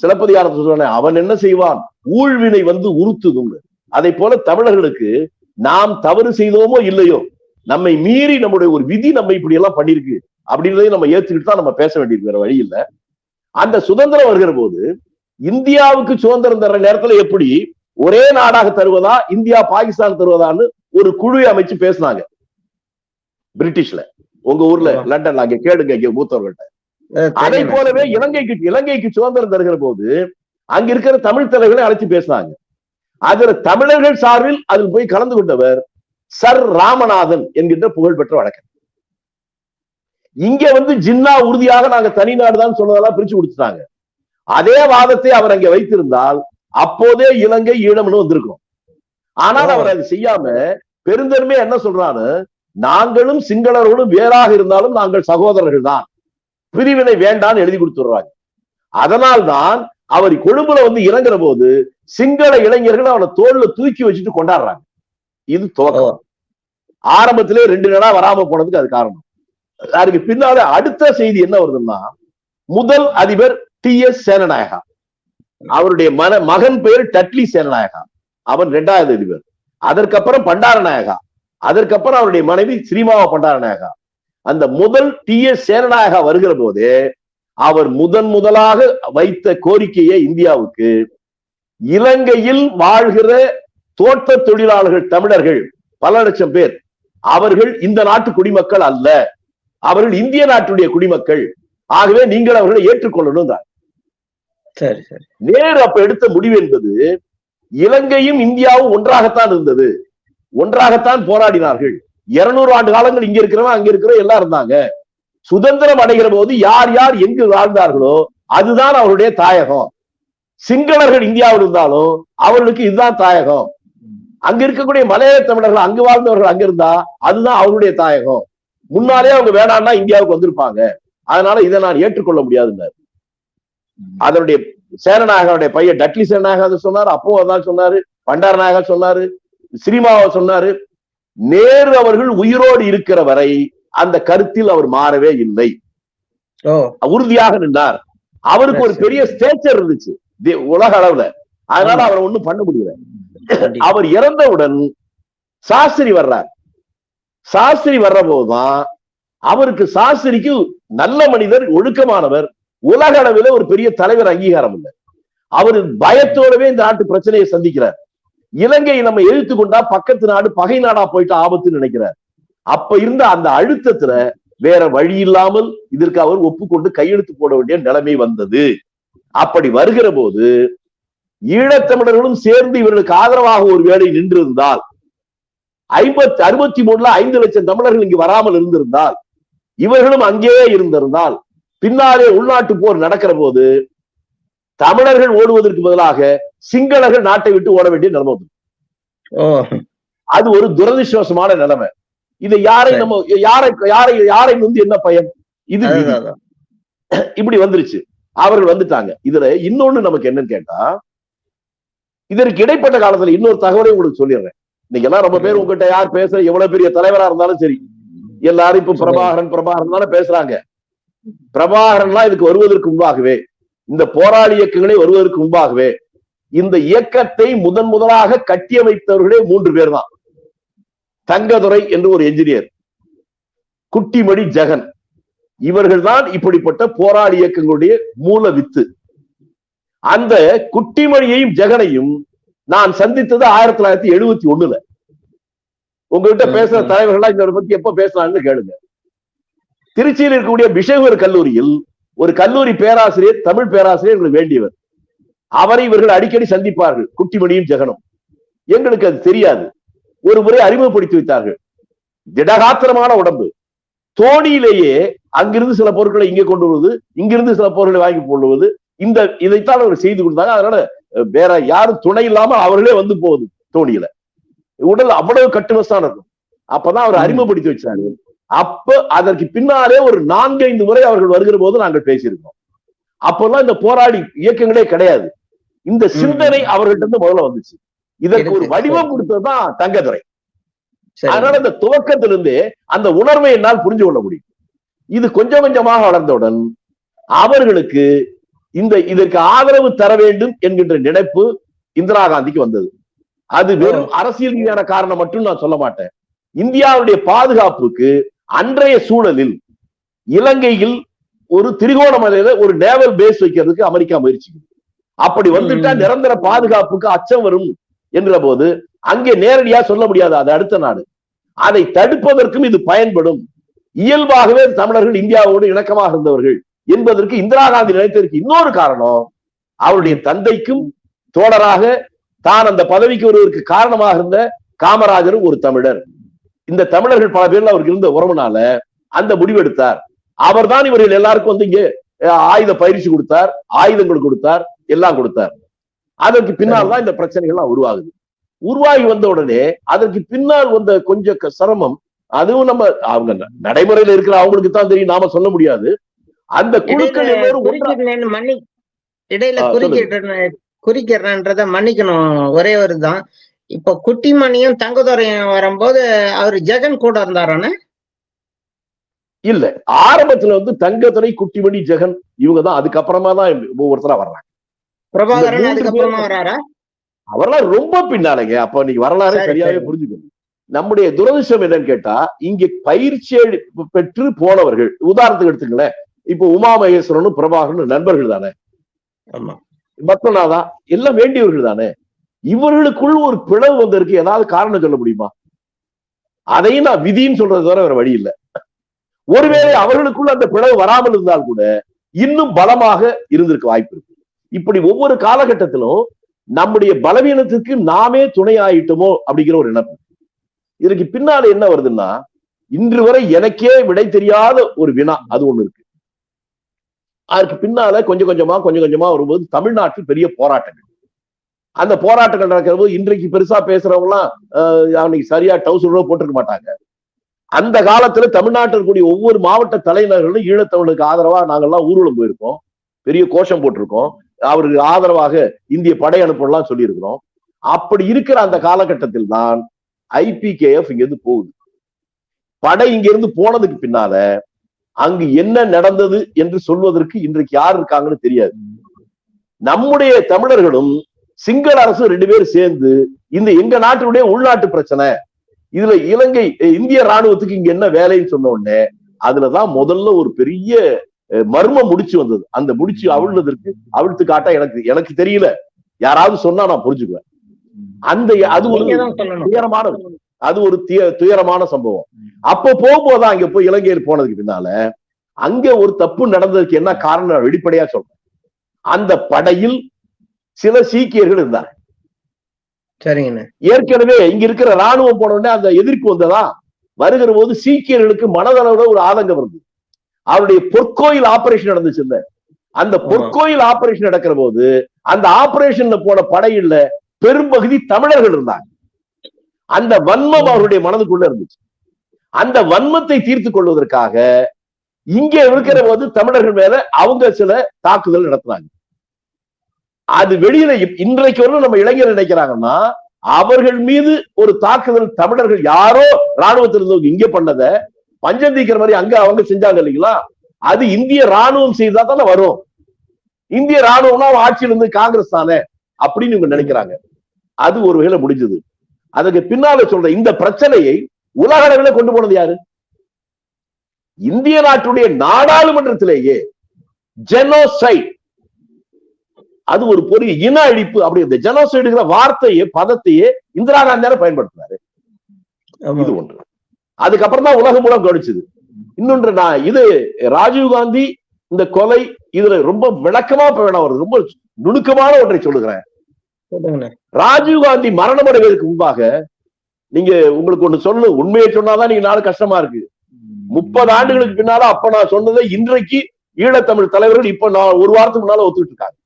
S2: சிலப்பதிகாரத்தை சொல்றானே, அவன் என்ன செய்வான் ஊழ்வினை உறுத்துதும். அதை போல தமிழர்களுக்கு நாம் தவறு செய்தோமோ இல்லையோ, நம்மை மீறி நம்முடைய ஒரு விதி நம்ம இப்படி எல்லாம் பண்ணிருக்கு அப்படின்றதையும் நம்ம ஏத்துக்கிட்டு தான் நம்ம பேச வேண்டியிருக்கு, வேற வழி இல்லை. அந்த சுதந்திரம் வருகிற போது இந்தியாவுக்கு சுதந்திரம் தர்ற நேரத்துல எப்படி ஒரே நாடாக தருவதா இந்தியா பாகிஸ்தான் தருவதான்னு ஒரு குழு அமைச்சு பேசினாங்க பிரிட்டிஷ்ல. உங்க ஊர்ல லண்டன்ல அங்க கேளுங்க, இங்க மூத்தவர்கள்ட்ட. அதை போலவே இலங்கைக்கு சுதந்திரம் தருகிற போது அங்க இருக்கிற தமிழ் தலைவர்களை அழைச்சு பேசினாங்க. அதுல தமிழர்கள் சார்பில் அதில் போய் கலந்து கொண்டவர் சர் ராமநாதன் என்கின்ற புகழ்பெற்ற வழக்கறிஞர். இங்க வந்து ஜின்னா உறுதியாக நாங்க தனி நாடுதான் சொன்னதெல்லாம் பிரிச்சு கொடுத்துட்டாங்க. அதே வாதத்தை அவர் அங்கே வைத்திருந்தால் அப்போதே இலங்கை ஈழம்னு வந்திருக்கும். ஆனால் அவர் அதை செய்யாம பெருந்தன்மையா என்ன சொல்றாரு, நாங்களும் சிங்களரோடும் வேறாக இருந்தாலும் நாங்கள் சகோதரர்கள் தான், பிரிவினை வேண்டான்னு எழுதி கொடுத்துடுறாங்க. அதனால்தான் அவர் கொழும்புல வந்து இறங்குற போது சிங்கள இளைஞர்கள் அவனை தோல்ல தூக்கி வச்சுட்டு கொண்டாடுறாங்க. இது துவக்கம். ஆரம்பத்திலே 2 நாளா வராம போனதுக்கு அது காரணம். அதுக்கு பின்னால அடுத்த செய்தி என்ன வருதுன்னா, முதல் அதிபர் TS சேனநாயகா, அவருடைய மகன் பெயர் டட்லி சேனநாயகா, அவன் 2வது அதிபர். அதற்கப்புறம் பண்டாரநாயகா, அதற்கப்புறம் அவருடைய மனைவி ஸ்ரீமாவ பண்டாரநாயகா. அந்த முதல் TS சேனநாயகா வருகிற போதே அவர் முதலாக வைத்த கோரிக்கையை இந்தியாவுக்கு, இலங்கையில் வாழ்கிற தோட்ட தொழிலாளர்கள் தமிழர்கள் பல லட்சம் பேர், அவர்கள் இந்த நாட்டு குடிமக்கள் அல்ல, அவர்கள் இந்திய நாட்டுடைய குடிமக்கள், ஆகவே நீங்கள் அவர்களை ஏற்றுக்கொள்ளணும் தான்.
S1: சரி சரி.
S2: நேரு அப்ப எடுத்த முடிவு என்பது, இலங்கையும் இந்தியாவும் ஒன்றாகத்தான் இருந்தது, ஒன்றாகத்தான் போராடினார்கள். 200 ஆண்டு காலங்கள் இங்க இருக்கிறவன் அங்க இருக்கிற எல்லாம் இருந்தாங்க. சுதந்திரம் அடைகிற போது யார் யார் எங்கு வாழ்ந்தார்களோ அதுதான் அவருடைய தாயகம். சிங்களர்கள் இந்தியாவில் இருந்தாலும் அவர்களுக்கு இதுதான் தாயகம். அங்க இருக்கக்கூடிய மலையாள தமிழர்கள் அங்கு வாழ்ந்தவர்கள் அங்க இருந்தா அதுதான் அவருடைய தாயகம். முன்னாலே அவங்க வேணாம்னா இந்தியாவுக்கு வந்திருப்பாங்க, அதனால இதை நான் ஏற்றுக்கொள்ள முடியாதுன்னாரு. அதனுடைய சேனநாயகனுடைய பையன் டட்லி சேனநாயகா அதை சொன்னாரு, அப்போ அதான் சொன்னாரு, பண்டாரநாயகா சொன்னாரு, ஸ்ரீமாவா சொன்னாரு. நேரு அவர்கள் உயிரோடு இருக்கிற வரை அந்த கருத்தில் அவர் மாறவே இல்லை, உறுதியாக நின்றார். அவருக்கு ஒரு பெரிய ஸ்டேச்சர் இருந்துச்சு உலக அளவுல, அதனால அவரை ஒண்ணும் பண்ண முடியல. அவர் இறந்தவுடன் சாஸ்திரி வர்றார். சாஸ்திரி வர்ற போதுதான் அவருக்கு, சாஸ்திரிக்கு நல்ல மனிதர், ஒழுக்கமானவர், உலக அளவில் ஒரு பெரிய தலைவர் அங்கீகாரம் இல்லை. அவர் பயத்தோடவே இந்த நாட்டு பிரச்சனையை சந்திக்கிறார். இலங்கையை நம்ம எதிர்த்து கொண்டா பக்கத்து நாடு பகை நாடா போயிட்டு ஆபத்துன்னு நினைக்கிறார். அப்ப இருந்த அந்த அழுத்தத்துல வேற வழி இல்லாமல் இதற்கு அவர் ஒப்புக்கொண்டு கையெழுத்து போட வேண்டிய நிலைமை வந்தது. அப்படி வருகிற போது ஈழத்தமிழர்களும் சேர்ந்து இவர்களுக்கு ஆதரவாக ஒரு வேளை நின்றிருந்தால், 63ல 5 லட்சம் தமிழர்கள் இங்கு வராமல் இருந்திருந்தால், இவர்களும் அங்கேயே இருந்திருந்தால், பின்னாலே உள்நாட்டு போர் நடக்கிற போது தமிழர்கள் ஓடுவதற்கு பதிலாக சிங்களர்கள் நாட்டை விட்டு ஓட வேண்டிய நிலைமை வந்து, அது ஒரு துரதிருஷ்டவசமான நிலைமை. இதை யாரை வந்து என்ன பயன்? இது இப்படி வந்துருச்சு, அவர்கள் வந்துட்டாங்க. இதுல இன்னொன்னு நமக்கு என்னன்னு கேட்டா, இதற்கு இடைப்பட்ட காலத்துல இன்னொரு தகவலை உங்களுக்கு சொல்லிடுறேன். இன்னைக்கு எல்லாம் ரொம்ப பேர் உங்ககிட்ட யார் பேசுற, எவ்வளவு பெரிய தலைவரா இருந்தாலும் சரி, எல்லாரும் இப்ப பிரபாகரன் தானே பேசுறாங்க. பிரபாகரன்லாம் இதுக்கு வருவதற்கு முன்பாகவே, இந்த போராளி இயக்கங்களே வருவதற்கு முன்பாகவே, இந்த இயக்கத்தை முதலாக கட்டியமைத்தவர்களே 3 பேர் தான். தங்கதுரை என்று ஒரு என்ஜினியர், குட்டிமணி ஜெகன், இவர்கள் தான் இப்படிப்பட்ட போராளி இயக்கங்களுடைய மூல வித்து. அந்த குட்டிமணியையும் ஜெகனையும் நான் சந்தித்தது 1971ல. உங்ககிட்ட பேசுற தலைவர்களா இதை பத்தி எப்ப பேசினாங்கன்னு கேளுங்க. திருச்சியில் இருக்கக்கூடிய பிஷேவர் கல்லூரியில் ஒரு கல்லூரி பேராசிரியர், தமிழ் பேராசிரியர் எங்களுக்கு வேண்டியவர், அவரை இவர்கள் அடிக்கடி சந்திப்பார்கள், குட்டிமணியும் ஜெகனும். எங்களுக்கு அது தெரியாது. ஒரு முறை அறிமுகப்படுத்தி வைத்தார்கள். திடகாத்திரமான உடம்பு, தோணியிலேயே அங்கிருந்து சில பொருட்களை இங்கே கொண்டு வருவது, இங்கிருந்து சில பொருட்களை வாங்கி போடுவது, இதைத்தான் அவர் செய்து கொடுத்தாங்க. அதனால வேற யாரும் துணை இல்லாம அவர்களே வந்து போகுது தோணியில. உடல் அவ்வளவு கட்டுமஸ்தான் இருக்கும். அப்பதான் அவர் அறிமுகப்படுத்தி வச்சாரு. அப்ப அதற்கு பின்னாலே ஒரு 4-5 முறை அவர்கள் வருகிற போது நாங்கள் பேசியிருக்கோம். அப்பெல்லாம் இந்த போராடி இயக்கங்களே கிடையாது. இந்த சிந்தனை அவர்கிட்ட இருந்து முதல்ல வந்துச்சு. இதற்கு ஒரு வடிவம் கொடுத்ததுதான் தங்கதுரை. அதனால இந்த துவக்கத்திலிருந்தே அந்த உணர்வை என்னால் புரிஞ்சு கொள்ள முடியும். இது கொஞ்சம் கொஞ்சமாக வளர்ந்தவுடன் அவர்களுக்கு இதற்கு ஆதரவு தர வேண்டும் என்கின்ற நினைப்பு இந்திரா காந்திக்கு வந்தது. அது வெறும் அரசியல் ரீதியான காரணம் மட்டும் நான் சொல்ல மாட்டேன். இந்தியாவுடைய பாதுகாப்புக்கு அன்றைய சூழலில் இலங்கையில் ஒரு திரிகோணமலையில ஒரு நேவல் பேஸ் வைக்கிறதுக்கு அமெரிக்கா முயற்சிக்குது. அப்படி வந்துட்டா நிரந்தர பாதுகாப்புக்கு அச்சம் வரும் என்கிற போது அங்கே நேரடியா சொல்ல முடியாது, அது அடுத்த நாடு. அதை தடுப்பதற்கும் இது பயன்படும். இயல்பாகவே தமிழர்கள் இந்தியாவோடு இணக்கமாக இருந்தவர்கள் என்பதற்கு இந்திரா காந்தி நினைத்ததற்கு இன்னொரு காரணம், அவருடைய தந்தைக்கும் தோழராக தான் அந்த பதவிக்கு வருவதற்கு காரணமாக இருந்த காமராஜரும் ஒரு தமிழர். இந்த தமிழர்கள் பல பேர்ல அவருக்கு இருந்த உறவுனால அந்த முடிவெடுத்தார். அவர் தான் இவர்கள் எல்லாருக்கும் வந்து இங்கே ஆயுத பயிற்சி கொடுத்தார், ஆயுதங்கள் கொடுத்தார், எல்லாம் கொடுத்தார். அதற்கு பின்னால் தான் இந்த பிரச்சனைகள்லாம் உருவாகுது. உருவாகி வந்த உடனே அதற்கு பின்னால் வந்த கொஞ்சம் சிரமம், அதுவும் நம்ம அவங்க நடைமுறையில இருக்கிற அவங்களுக்கு தான் தெரியும், நாம சொல்ல முடியாது. அந்த குழுக்கள் எல்லோரும்
S1: இடையில குறிக்கிறன்றத மன்னிக்கணும். ஒரே ஒரு தான், இப்ப குட்டிமணியும் தங்கதுரையும் வரும்போது அவர் ஜெகன் கூட இருந்தாரானே?
S2: இல்ல, ஆரம்பத்துல வந்து தங்கதுரை, குட்டிமணி, ஜெகன் இவங்க தான். அதுக்கப்புறமா தான் ஒவ்வொருத்தரா வர்றாங்க.
S1: பிரபாகரன் அதுக்கப்புறமா வர்றாரா?
S2: அவரெல்லாம் ரொம்ப பின்னாலங்க. அப்ப நீங்க வரலாறு சரியாவே புரிஞ்சுக்கணும். நம்முடைய துரதிர்ஷ்டம் என்னன்னு கேட்டா, இங்க பயிற்சி பெற்று போனவர்கள், உதாரணத்துக்கு எடுத்துங்களேன், இப்ப உமா மகேஸ்வரனும் பிரபாகரனும் நண்பர்கள் தானே, பத்மநாதா எல்லாம் வேண்டியவர்கள் தானே. இவர்களுக்குள் ஒரு பிளவு வந்திருக்கு, ஏதாவது காரணம் சொல்ல முடியுமா? அதையும் நான் விதின்னு சொல்றது தவிர வேற வழி இல்லை. ஒருவேளை அவர்களுக்குள்ள அந்த பிளவு வராமல் இருந்தால் கூட இன்னும் பலமாக இருந்திருக்க வாய்ப்பு இருக்கு. இப்படி ஒவ்வொரு காலகட்டத்திலும் நம்முடைய பலவீனத்துக்கு நாமே துணை ஆயிட்டோமோ அப்படிங்கிற ஒரு எண்ணம். இதற்கு பின்னால என்ன வருதுன்னா, இன்று வரை எனக்கே விடை தெரியாத ஒரு வினா அது ஒண்ணு இருக்கு. அதுக்கு பின்னால கொஞ்சம் கொஞ்சமா வரும்போது தமிழ்நாட்டில் பெரிய போராட்டங்கள். அந்த போராட்டங்கள் நடக்கிற போது இன்றைக்கு பெருசா பேசுறவங்க எல்லாம் அன்னைக்கு சரியா டவுசர் போட்டிருக்க மாட்டாங்க. அந்த காலத்துல தமிழ்நாட்டில் இருக்கக்கூடிய ஒவ்வொரு மாவட்ட தலைநகர்களும் ஈழத்தமிழுக்கு ஆதரவா நாங்கெல்லாம் ஊர்வலம் போயிருக்கோம், பெரிய கோஷம் போட்டிருக்கோம், அவருக்கு ஆதரவாக இந்திய படை அனுப்பலாம் சொல்லி இருக்கிறோம். அப்படி இருக்கிற அந்த காலகட்டத்தில் தான் IPKF இங்க இருந்து போகுது. படை இங்க இருந்து போனதுக்கு பின்னால அங்கு என்ன நடந்தது என்று சொல்வதற்கு இன்றைக்கு யார் இருக்காங்கன்னு தெரியாது. நம்முடைய தமிழர்களும் சிங்கள அரசு ரெண்டு பேரும் சேர்ந்து இந்த எங்க நாட்டினுடைய உள்நாட்டு பிரச்சனை, இதுல இலங்கை இந்திய ராணுவத்துக்கு இங்க என்ன வேலைன்னு சொன்ன உடனே அதுலதான் முதல்ல ஒரு பெரிய மர்ம முடிச்சு வந்தது. அந்த முடிச்சு அவிழ்த்து காட்ட எனக்கு தெரியல, யாராவது சொன்னா நான் புரிஞ்சுக்குவேன். அது ஒரு துயரமான சம்பவம். அப்ப போகும்போதுதான் அங்க போய் இலங்கையில் போனதுக்கு பின்னால அங்க ஒரு தப்பு நடந்ததுக்கு என்ன காரணம் வெளிப்படையா சொல்றேன். அந்த படையில் சில சீக்கியர்கள் இருந்தாங்க.
S1: சரிங்க.
S2: ஏற்கனவே இங்க இருக்கிற ராணுவம் போன உடனே அந்த எதிர்ப்பு வந்ததா, வருகிற போது சீக்கியர்களுக்கு மனதளவுல ஒரு ஆதங்கம் வருது. அவருடைய பொற்கோயில் ஆபரேஷன் நடந்துச்சு. அந்த பொற்கோயில் ஆபரேஷன் நடக்கிற போது அந்த ஆபரேஷன்ல போன படையில பெரும்பகுதி தமிழர்கள் இருந்தாங்க. அந்த வன்மம் அவருடைய மனதுக்குள்ள இருந்துச்சு. அந்த வன்மத்தை தீர்த்து கொள்வதற்காக இங்கே இருக்கிற போது தமிழர்கள் மேல அவங்க சில தாக்குதல் நடத்துனாங்க. அது வெளியில இன்றைக்கு வரும் நம்ம இளைஞர் நினைக்கிறாங்கன்னா, அவர்கள் மீது ஒரு தாக்குதல் தமிழர்கள் யாரோ ராணுவத்தில் இருந்தவங்க இங்க பண்ணத பஞ்சம் தீக்கிற மாதிரி அங்க அவங்க செஞ்சாங்க இல்லைங்களா, அது இந்திய ராணுவம் செய்தா தானே வரும். இந்திய ராணுவம்னா ஆட்சியில் இருந்து காங்கிரஸ் தானே அப்படின்னு இவங்க நினைக்கிறாங்க. அது ஒரு வேளை முடிஞ்சது. அதுக்கு பின்னால சொல்ற இந்த பிரச்சனையை உலக அளவில் கொண்டு போனது யாரு? இந்திய நாட்டுடைய நாடாளுமன்றத்திலேயே ஜெனோசைட், அது ஒரு பெரிய இன அழிப்பு. அப்படி இந்த ஜெனோசைடுங்கிற வார்த்தையே பதத்தையே இந்திரா காந்தியார பயன்படுத்தினாரு. இது ஒன்று. அதுக்கப்புறம் தான் உலகம் மூலம் கவனிச்சது. இன்னொன்று, நான் இது ராஜீவ்காந்தி இந்த கொலை இதுல ரொம்ப விளக்கமா வேணாம், வருது ரொம்ப நுணுக்கமான ஒன்றை சொல்லுகிறேன். ராஜீவ்காந்தி மரணம் அடைவதற்கு முன்பாக நீங்க உங்களுக்கு ஒண்ணு சொல்லணும், உண்மையை சொன்னாதான் நீங்க நாடு கஷ்டமா இருக்கு. 30 ஆண்டுகளுக்கு பின்னால அப்ப நான் சொன்னதை இன்றைக்கு ஈழத்தமிழ் தலைவர்கள் இப்ப நான் ஒரு வாரத்துக்கு முன்னால ஒத்துக்கிட்டு இருக்காங்க.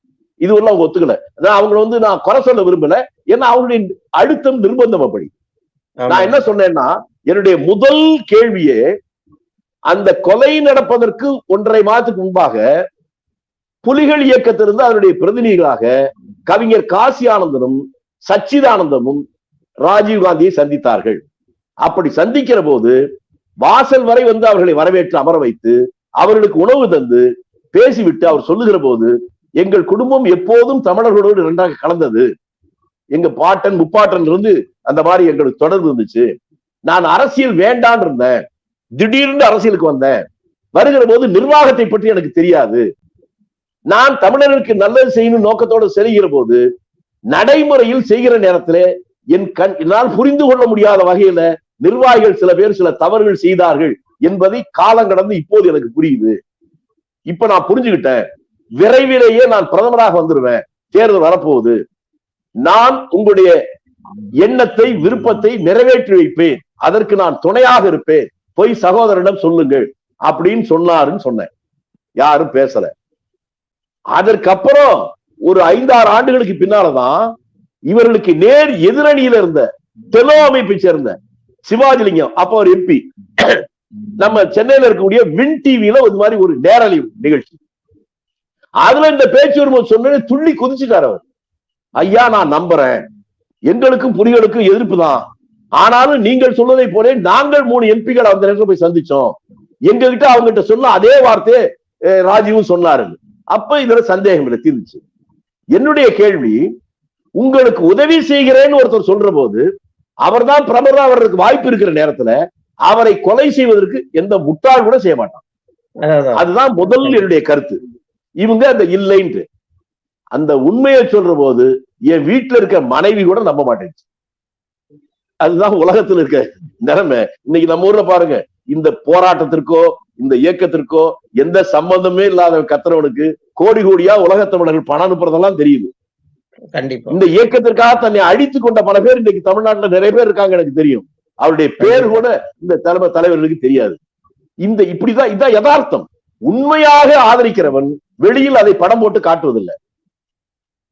S2: இது ஒண்ணு அவங்க ஒத்துக்கல. அவங்களை நான் குறை சொல்ல விரும்பல, ஏன்னா அவங்களுடைய அழுத்தம் நிர்பந்தம் அப்படி. நான் என்ன சொன்னேன்னா, என்னுடைய முதல் கேள்வியே அந்த கொலை நடப்பதற்கு 1.5 மாதத்துக்கு முன்பாக புலிகள் இயக்கத்திலிருந்து அதனுடைய பிரதிநிதிகளாக கவிஞர் காசி ஆனந்தனும் சச்சிதானந்தமும் ராஜீவ்காந்தியை சந்தித்தார்கள். அப்படி சந்திக்கிற போது வாசல் வரை வந்து அவர்களை வரவேற்று அமர வைத்து அவர்களுக்கு உணவு தந்து பேசிவிட்டு அவர் சொல்லுகிற போது, எங்கள் குடும்பம் எப்போதும் தமிழர்களோடு இரண்டாக கலந்தது, எங்க பாட்டன் முப்பாட்டன் இருந்து அந்த மாதிரி எங்களுக்கு தொடர்பு இருந்துச்சு, நான் அரசியல் வேண்டான் இருந்தேன், திடீர்னு அரசியலுக்கு வந்தேன், வருகிற போது நிர்வாகத்தை பற்றி எனக்கு தெரியாது, நான் தமிழர்களுக்கு நல்லது செய்யணும் நோக்கத்தோடு செல்கிற போது நடைமுறையில் செய்கிற நேரத்திலே என்னால் புரிந்து கொள்ள முடியாத வகையில நிர்வாகிகள் சில பேர் சில தவறுகள் செய்தார்கள் என்பதை காலம் கடந்து இப்போது எனக்கு புரியுது. இப்ப நான் புரிஞ்சுக்கிட்டேன். விரைவிலேயே நான் பிரதமராக வந்துருவேன், தேர்தல் வரப்போகுது, நான் உங்களுடைய எண்ணத்தை விருப்பத்தை நிறைவேற்றி வைப்பேன், அதற்கு நான் துணையாக இருப்பேன், போய் சகோதரனிடம் சொல்லுங்கள் அப்படின்னு சொன்னாருன்னு சொன்னேன். யாரும் பேசல. அதற்கப்புறம் ஒரு 5-6 ஆண்டுகளுக்கு பின்னாலதான் இவர்களுக்கு நேர் எதிரணியில இருந்த தெலோ அமைப்பை சேர்ந்த சிவாஜிலிங்கம், அப்ப ஒரு எம்பி, நம்ம சென்னையில இருக்கக்கூடிய வின் டிவில ஒரு மாதிரி ஒரு நேரலை நிகழ்ச்சி, அதுல இந்த பேச்சு வரும்போது சொன்ன துள்ளி குதிச்சுட்டார் அவர். ஐயா, நான் நம்புறேன், எங்களுக்கும் புலிகளுக்கும் எதிர்ப்பு தான், ஆனாலும் நீங்கள் சொல்வதை போல நாங்கள் 3 எம்பிகள் அந்த நேரத்தில் போய் சந்திச்சோம், எங்ககிட்ட அவங்ககிட்ட சொன்ன அதே வார்த்தையை ராஜீவும் சொன்னாரு. அப்ப இதுல சந்தேகம் இல்லை, தீர்ந்துச்சு. என்னுடைய கேள்வி, உங்களுக்கு உதவி செய்கிறேன்னு ஒருத்தர் சொல்ற போது அவர் தான் பிரதமர் அவருக்கு வாய்ப்பு இருக்கிற நேரத்துல அவரை கொலை செய்வதற்கு எந்த முட்டாள் கூட செய்ய மாட்டான். அதுதான் முதல் என்னுடைய கருத்து. இவங்க அந்த இல்லைன்ட்டு அந்த உண்மையை சொல்ற போது என் வீட்டுல இருக்க மனைவி கூட நம்ப மாட்டேங்குது. அதுதான் உலகத்துல இருக்க நிலைமை. இன்னைக்கு நம்ம ஊர்ல பாருங்க, இந்த போராட்டத்திற்கோ இந்த இயக்கத்திற்கோ எந்த சம்பந்தமே இல்லாத கத்துறவனுக்கு கோடி கோடியா உலக தமிழர்கள் பணம் அனுப்புறதெல்லாம் தெரியுது.
S1: கண்டிப்பா
S2: இந்த இயக்கத்திற்காக தன்னை அழித்து கொண்ட பல பேர் இன்னைக்கு தமிழ்நாட்டுல நிறைய பேர் இருக்காங்க, எனக்கு தெரியும். அவருடைய பேர் கூட இந்த தலைவர்களுக்கு தெரியாது. இப்படிதான் இதான் யதார்த்தம். உண்மையாக ஆதரிக்கிறவன் வெளியில் அதை படம் போட்டு காட்டுவதில்லை.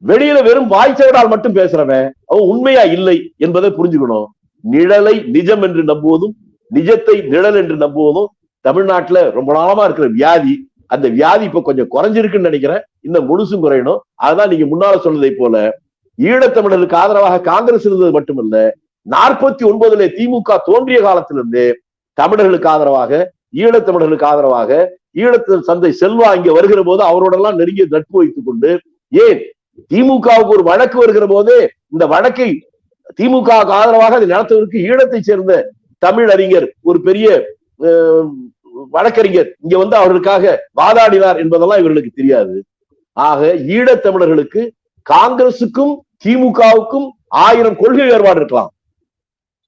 S2: வெளியில வெறும் வாய்ச்சவடால் மட்டும் பேசுறவன் அவன் உண்மையா இல்லை என்பதை புரிஞ்சுக்கணும். நிழலை நிஜம் என்று நம்புவதும் நிஜத்தை நிழல் என்று நம்புவதும் தமிழ்நாட்டுல ரொம்ப நாளமா இருக்கிற வியாதி. அந்த வியாதி இப்ப கொஞ்சம் குறைஞ்சிருக்குன்னு நினைக்கிறேன், இந்த முழுசும் குறையணும். அதுதான் நீங்க முன்னால சொன்னதை போல ஈழத்தமிழர்களுக்கு ஆதரவாக காங்கிரஸ் இருந்தது மட்டுமல்ல, 49 திமுக தோன்றிய காலத்திலிருந்து தமிழர்களுக்கு ஆதரவாக, ஈழத்தமிழர்களுக்கு ஆதரவாக, ஈழத்து சந்தை செல்வா இங்க வருகிற போது அவரோட எல்லாம் நெருங்கிய நட்பு வைத்துக் கொண்டு, ஏன் திமுகவுக்கு ஒரு வழக்கு வருகிற போது இந்த வழக்கை திமுகவுக்கு ஆதரவாக அதை நடத்துவதற்கு ஈழத்தை சேர்ந்த தமிழ் அறிஞர், ஒரு பெரிய வழக்கறிஞர் இங்க வந்து அவர்களுக்காக வாதாடினார் என்பதெல்லாம் இவர்களுக்கு தெரியாது. ஆக ஈழத்தமிழர்களுக்கு காங்கிரசுக்கும் திமுகவுக்கும் 1000 கொள்கை வேறுபாடு இருக்கலாம்,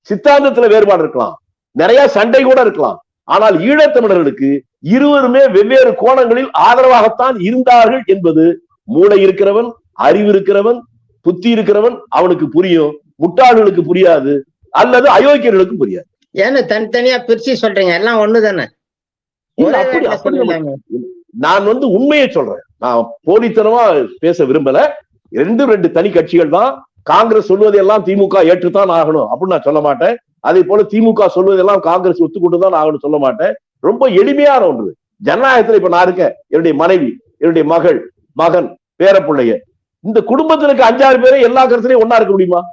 S2: சித்தாந்தத்துல வேறுபாடு இருக்கலாம், நிறைய சண்டை கூட இருக்கலாம். ஆனால் ஈழத்தமிழர்களுக்கு இருவருமே வெவ்வேறு கோணங்களில் ஆதரவாகத்தான் இருந்தார்கள் என்பது மூளை இருக்கிறவன், அறிவு இருக்கிறவன், புத்தி இருக்கிறவன் அவனுக்கு புரியும், முட்டாள்களுக்கு புரியாது, அல்லது அயோக்கியர்களுக்கு புரியாது.
S1: ஏன்னு தனித்தனியா பிரிச்சு சொல்றீங்க? எல்லாம் ஒண்ணுதானே.
S2: நான் வந்து உண்மையை சொல்றேன், நான் போலித்தனமா பேச விரும்பல. 2 தனி கட்சிகள் தான். காங்கிரஸ் சொல்வதெல்லாம் திமுக ஏற்றுத்தான் ஆகணும் அப்படின்னு நான் சொல்ல மாட்டேன். அதே போல திமுக சொல்வதெல்லாம் காங்கிரஸ் ஒத்துக்கொண்டுதான் ஆகணும் சொல்ல மாட்டேன். ரொம்ப எளிமையான ஒன்று. ஜனநாயகத்துல இப்ப நான் இருக்கேன், என்னுடைய மனைவி, என்னுடைய மகள், மகன், பேரப்பிள்ளைய, இந்த குடும்பத்திற்கு 5-6 பேரை எல்லா கருத்துலயும் ஒன்னா இருக்க முடியுமா?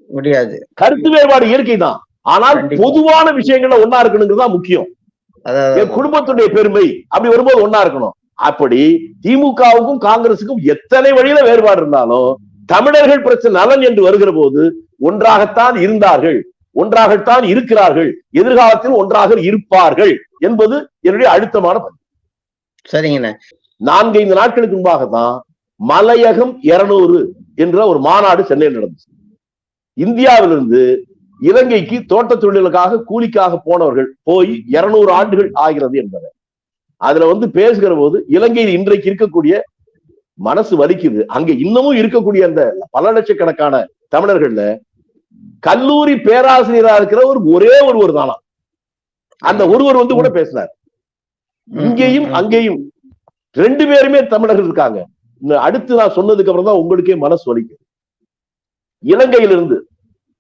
S1: முடியாது.
S2: கருத்து வேறுபாடு இயற்கை தான். ஆனால் பொதுவான விஷயங்கள்ல ஒன்னா இருக்கணுங்கிறது தான் முக்கியம். என் குடும்பத்துடைய பெருமை அப்படி வரும்போது ஒன்னா இருக்கணும். அப்படி திமுகவுக்கும் காங்கிரசுக்கும் எத்தனை வழியில வேறுபாடு இருந்தாலும் தமிழர்கள் பிரச்சனை நலன் என்று வருகிற போது ஒன்றாகத்தான் இருந்தார்கள், ஒன்றாகத்தான் இருக்கிறார்கள், எதிர்காலத்தில் ஒன்றாக இருப்பார்கள் என்பது என்னுடைய அழுத்தமான பதிவு.
S1: சரிங்கண்ணா.
S2: 4-5 நாட்களுக்கு முன்பாகத்தான் மலையகம் 200 என்ற ஒரு மாநாடு சென்னையில் நடந்துச்சு. இந்தியாவிலிருந்து இலங்கைக்கு தோட்ட தொழிலுக்காக கூலிக்காக போனவர்கள் போய் 200 ஆண்டுகள் ஆகிறது என்பதை அதுல வந்து பேசுகிற போது இலங்கையில் இன்றைக்கு இருக்கக்கூடிய மனசு வலிக்குது. அங்க இன்னமும் இருக்கக்கூடிய அந்த பல லட்சக்கணக்கான தமிழர்கள்ல கல்லூரி பேராசிரியராக இருக்கிற ஒரே ஒருவர் தானா, அந்த ஒருவர் வந்து கூட பேசினார். இங்கேயும் அங்கேயும் 2 பேருமே தமிழர்கள் இருக்காங்க. அடுத்து நான் சொன்னதுக்கு அப்புறம் தான் உங்களுக்கே மனசு வலிக்கும். இலங்கையிலிருந்து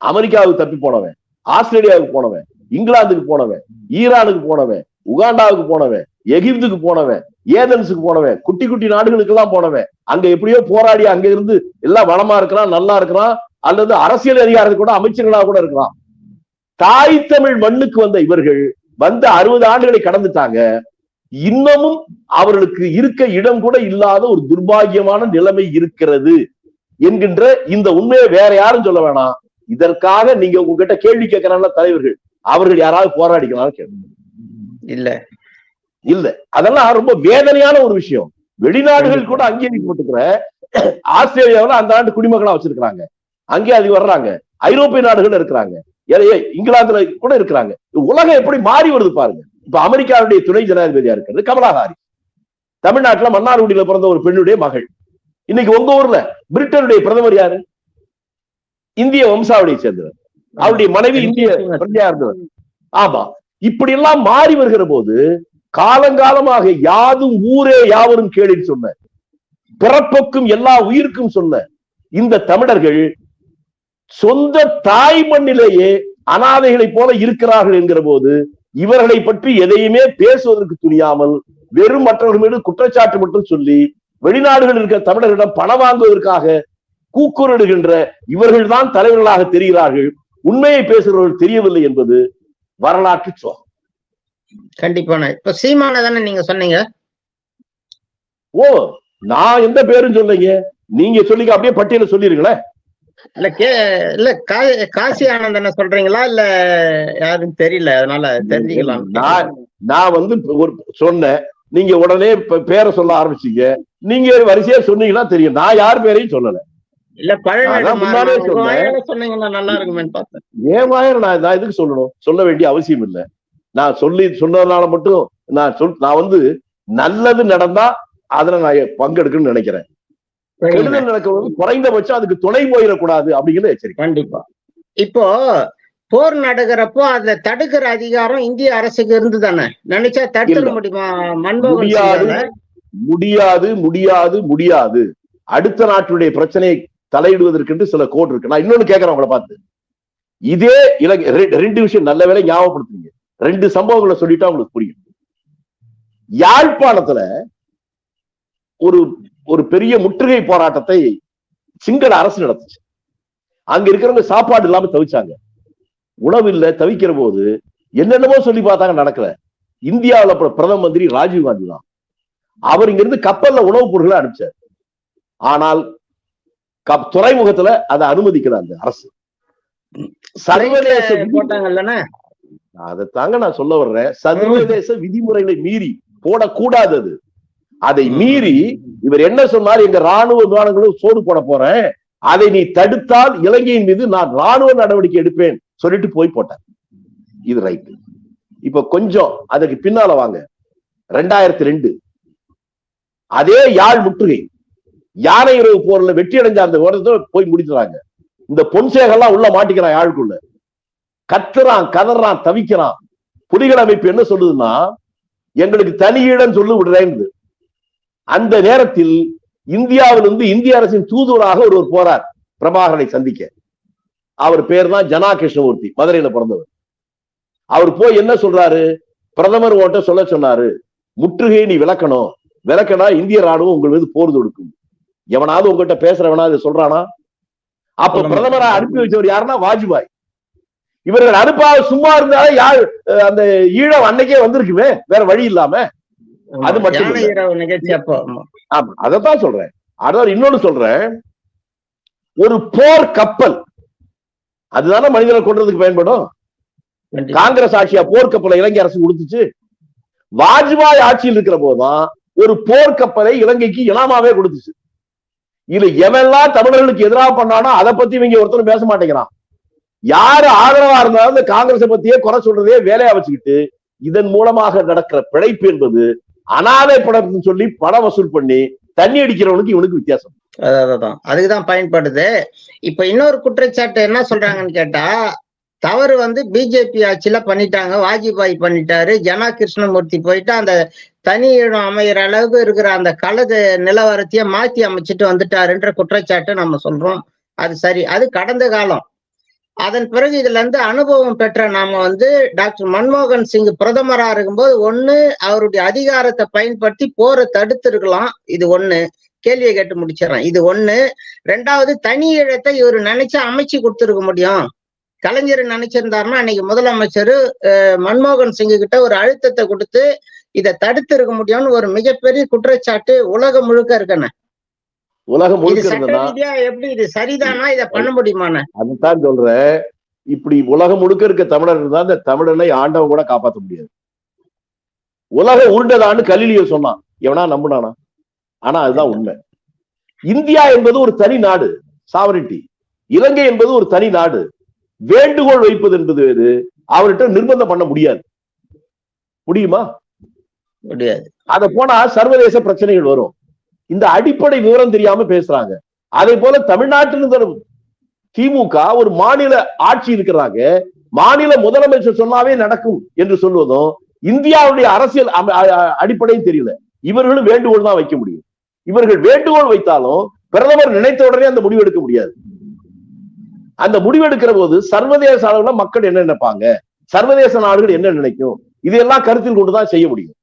S2: அமெரிக்காவுக்கு தப்பி போனவன், ஆஸ்திரேலியாவுக்கு போனவன், இங்கிலாந்துக்கு போனவன், ஈரானுக்கு போனவன், உகாண்டாவுக்கு போனவன், எகிப்துக்கு போனவன், ஏதன்ஸுக்கு போனவன், குட்டி குட்டி நாடுகளுக்கு எல்லாம் போனவன், அங்க எப்படியோ போராடி அங்க இருந்து எல்லாம் வளமா இருக்கிறான், நல்லா இருக்கிறான், அல்லது அரசியல் அதிகாரத்துக்கு கூட அமைச்சர்களாக கூட இருக்கிறான். தாய் தமிழ் மண்ணுக்கு வந்த இவர்கள் வந்து 60 ஆண்டுகளை கடந்துட்டாங்க. இன்னமும் அவர்களுக்கு இருக்க இடம் கூட இல்லாத ஒரு துர்பாகியமான நிலைமை இருக்கிறது என்கின்ற இந்த உண்மையை வேற யாரும் சொல்ல வேணாம். இதற்காக நீங்க உங்ககிட்ட கேள்வி கேட்கிறாங்க தலைவர்கள், அவர்கள் யாராவது போராடிக்கலாம் கேட்கணும்
S1: இல்ல
S2: இல்ல. அதெல்லாம் ரொம்ப வேதனையான ஒரு விஷயம். வெளிநாடுகள் கூட அங்கீகரிக்கப்பட்டிருக்கிற ஆஸ்திரேலியாவில் அந்த ஆண்டு குடிமக்களா வச்சிருக்கிறாங்க, அங்கே அது வர்றாங்க. ஐரோப்பிய நாடுகள் இருக்கிறாங்க, இங்கிலாந்துல கூட இருக்கிறாங்க. உலகம் எப்படி மாறி வருது பாருங்க. இப்ப அமெரிக்காவுடைய துணை ஜனாதிபதியா இருக்கிறது கமலா ஹாரிஸ். தமிழ்நாட்டுல மன்னார்குடியில பிறந்த ஒரு பெண்ணுடைய மகள். இன்னைக்கு உங்க ஊர்ல பிரிட்டனுடைய பிரதமர் யாரு? இந்திய வம்சாவளியை சேர்ந்தவர். அவருடைய மனைவி இந்திய பிரஜையா இருந்தவர். ஆமா, இப்படி எல்லாம் மாறி வருகிற போது காலங்காலமாக யாதும் ஊரே யாவரும் கேளின்னு சொன்ன, பிறப்புக்கும் எல்லா உயிருக்கும் சொன்ன இந்த தமிழர்கள் சொந்த தாய் மண்ணிலேயே அனாதைகளைப் போல இருக்கிறார்கள் என்கிற போது இவர்களை பற்றி எதையுமே பேசுவதற்கு துணியாமல் வெறும் மற்றவர்கள் மீது குற்றச்சாட்டு மட்டும் சொல்லி வெளிநாடுகளில் இருக்கிற தமிழர்களிடம் பணம் வாங்குவதற்காக கூக்குரலிடுகின்ற இவர்கள் தான் தலைவர்களாக தெரிகிறார்கள். உண்மையை பேசுகிறவர்கள் தெரியவில்லை என்பது வரலாற்று சோகம்.
S1: கண்டிப்பான. இப்ப சீமான தானே நீங்க சொன்னீங்க?
S2: ஓ, நான் எந்த பேரும் சொல்லுங்க, நீங்க சொல்லிக்க, அப்படியே பட்டியல சொல்லிருங்களேன்.
S1: இல்ல காசி ஆனந்தன சொல்றீங்களா இல்ல யாரும் தெரியல, அதனால தெரிஞ்சுக்கலாம்.
S2: நான் வந்து ஒரு சொன்னேன், நீங்க உடனே பேரை சொல்ல ஆரம்பிச்சீங்க. நீங்க வரிசையா சொன்னீங்கன்னா தெரியும். நான் யார் பேரையும் சொல்லல.
S1: இல்ல
S2: முன்னாலே
S1: சொன்னீங்கன்னா நல்லா இருக்குமே பார்த்தேன்.
S2: ஏன் வாயர் நான் எதுக்கு சொல்லணும்? சொல்ல வேண்டிய அவசியம் இல்லை. நான் சொன்னதுனால மட்டும் நான் வந்து நல்லது நடந்தா அதுல நான் பங்கெடுக்கணும்னு நினைக்கிறேன். கெடுதல் நடக்கிறது குறைந்தபட்சம் அதுக்கு துணை போயிடக்கூடாது அப்படிங்கிறது எச்சரிக்கை.
S1: கண்டிப்பா. இப்போ போர் நடக்கிறப்போ அதை தடுக்கிற அதிகாரம் இந்திய அரசுக்கு இருந்து தானே, நினைச்சா தடுக்க முடியுமா?
S2: முடியாது முடியாது முடியாது. அடுத்த நாட்டுடைய பிரச்சனையை தலையிடுவதற்கு சில கோட் இருக்கு. நான் இன்னொன்னு கேட்கிறேன் உங்களை பார்த்து, இதே ரெண்டு விஷயம் நல்ல வேலை ஞாபகப்படுத்துங்க. ரெண்டு சம்பவங்களை சொல்லிட்டா உங்களுக்கு புரியும். யாழ்ப்பாணத்துல ஒரு பெரிய முற்றுகை போராட்டத்தை சிங்கள அரசு நடத்துச்சு. அங்க இருக்கிறவங்க சாப்பாடு இல்லாம தவிச்சாங்க. உணவு இல்ல, தவிக்கிற போது என்னென்னமோ சொல்லி பார்த்தாங்க, நடக்கல. இந்தியாவில் பிரதம மந்திரி ராஜீவ் காந்தி தான். அவர் இங்க இருந்து கப்பல்ல உணவுப் பொருட்களை அனுப்பிச்சார். ஆனால் துறைமுகத்துல அதை அனுமதிக்கல அந்த அரசு. சர்வதேச அதைத்தாங்க நான் சொல்ல வர்றேன். சர்வதேச விதிமுறைகளை மீறி போடக்கூடாது. அது அதை மீறி இவர் என்ன சொன்னார், எங்க ராணுவ விமானங்களும் சோடு போட போறேன், அதை நீ தடுத்தால் இலங்கையின் மீது நான் ராணுவ நடவடிக்கை எடுப்பேன் சொல்லிட்டு போய் போட்டார். இது ரைட். இப்ப கொஞ்சம் அதுக்கு பின்னால வாங்க. 2002 அதே யாழ் முற்றுகை, யானை இரவு போர்ல வெற்றி அடைஞ்ச அந்த ஓரத்தை போய் முடிச்சுறாங்க. இந்த பொன்சேகெல்லாம் உள்ள மாட்டிக்கிறான், யாழுக்குள்ள கத்துறான், கதறான், தவிக்கிறான். புலிகள் அமைப்பு என்ன சொல்லுதுன்னா, எங்களுக்கு தனி இடம் சொல்லு விடுறேன். அந்த நேரத்தில் இந்தியாவிலிருந்து இந்திய அரசின் தூதுவராக ஒருவர் போறார் பிரபாகரனை சந்திக்க. அவர் பேர் தான் ஜனா கிருஷ்ணமூர்த்தி, மதுரையில பிறந்தவர். அவர் போய் என்ன சொல்றாரு, பிரதமர் ஓட்ட சொல்ல சொன்னாரு, முற்றுகையை நீ விளக்கணும், விளக்கனா இந்திய ராணுவம் உங்கள் மீது போர் தொடுக்கும். எவனாவது உங்ககிட்ட பேசுறவனா இதை சொல்றானா? அப்ப பிரதமரா அனுப்பி வச்சவர் யாருன்னா வாஜ்பாய். இவர்கள் அனுப்பாத சும்மா இருந்தாலே யார் அந்த ஈழம் அன்னைக்கே வந்திருக்குமே, வேற வழி இல்லாம. அது மட்டும் அதான் சொல்றேன். அதாவது இன்னொன்னு சொல்றேன், ஒரு போர் கப்பல் அதுதானே மனிதனை கொன்றதுக்கு பயன்படும். காங்கிரஸ் ஆட்சியா போர் கப்பலை இலங்கை அரசு கொடுத்துச்சு. வாஜ்பாய் ஆட்சியில் இருக்கிற போதுதான் ஒரு போர் கப்பலை இலங்கைக்கு இனாமாவே கொடுத்துச்சு. இதுல எவெல்லாம் தமிழர்களுக்கு எதிராக பண்ணானோ அதை பத்தி இவங்க ஒருத்தரும் பேச மாட்டேங்கிறான். யாரு ஆதரவா இருந்தாலும் இந்த காங்கிரஸை பத்தியே குறை சொல்றதே வேலையா வச்சுக்கிட்டு, இதன் மூலமாக நடக்கிற பிழைப்பு என்பது அனாதை படம்னு சொல்லி பணம் வசூல் பண்ணி தண்ணி அடிக்கிறவனுக்கு இவனுக்கு வித்தியாசம்.
S1: அதான் அதுக்குதான் பயன்படுது. இப்ப இன்னொரு குற்றச்சாட்டு என்ன சொல்றாங்கன்னு கேட்டா, தவறு வந்து பிஜேபி ஆட்சியில பண்ணிட்டாங்க, வாஜ்பாய் பண்ணிட்டாரு, ஜனா கிருஷ்ணமூர்த்தி போயிட்டு அந்த தனி இடம் அமைகிற அளவுக்கு இருக்கிற அந்த கலது நிலவரத்தையே மாத்தி அமைச்சிட்டு வந்துட்டாருன்ற குற்றச்சாட்டு நம்ம சொல்றோம். அது சரி, அது கடந்த காலம். அதன் பிறகு இதுல இருந்து அனுபவம் பெற்ற நாம வந்து டாக்டர் மன்மோகன் சிங் பிரதமரா இருக்கும்போது ஒண்ணு அவருடைய அதிகாரத்தை பயன்படுத்தி போரை தடுத்து இருக்கலாம். இது ஒண்ணு, கேள்வியை கேட்டு முடிச்சிடறேன். இது ஒண்ணு. ரெண்டாவது, தனி ஈழத்தை இவர் நினைச்சு அமைச்சு கொடுத்துருக்க முடியும். கலைஞர் நினைச்சிருந்தாருன்னா அன்னைக்கு முதலமைச்சர் மன்மோகன் சிங் கிட்ட ஒரு அழுத்தத்தை கொடுத்து இதை தடுத்து இருக்க முடியும்னு ஒரு மிகப்பெரிய குற்றச்சாட்டு உலகம் முழுக்க இருக்கண்ணே.
S2: உலகம் முழுக்க
S1: எப்படி இது சரிதானா? இதை பண்ண முடியுமாண்ணே?
S2: அதுதான் சொல்றேன். இப்படி உலகம் முழுக்க இருக்க தமிழர் இருந்தா இந்த தமிழனை ஆண்டவன் கூட காப்பாற்ற முடியாது. உலகம் உருண்டதான்னு கலிலியோ சொன்னான், எவனா நம்புனானா? ஆனா அதுதான் உண்மை. இந்தியா என்பது ஒரு தனி நாடு, சாவரிட்டி. இலங்கை என்பது ஒரு தனி நாடு. வேண்டுகோள் வைப்பது என்பது வேறு, அவர்கிட்ட நிர்பந்தம் பண்ண முடியாது. முடியுமா?
S1: முடியாது.
S2: அத போனா சர்வதேச பிரச்சனைகள் வரும். இந்த அடிப்படை விவரம் தெரியாம பேசுறாங்க. அதே போல தமிழ்நாட்டில் திமுக ஒரு மாநில ஆட்சி இருக்கிறாங்க, மாநில முதலமைச்சர் சொன்னாவே நடக்கும் என்று சொல்வதும் இந்தியாவுடைய அரசியல் அடிப்படையும் தெரியல. இவர்களும் வேண்டுகோள் தான் வைக்க முடியும். இவர்கள் வேண்டுகோள் வைத்தாலும் பிரதமர் நினைத்த உடனே அந்த முடிவு எடுக்க முடியாது. அந்த முடிவு எடுக்கிற போது சர்வதேச அளவுல மக்கள் என்ன நினைப்பாங்க, சர்வதேச நாடுகள் என்ன நினைக்கும், இதையெல்லாம் கருத்தில் கொண்டுதான் செய்ய முடியும்.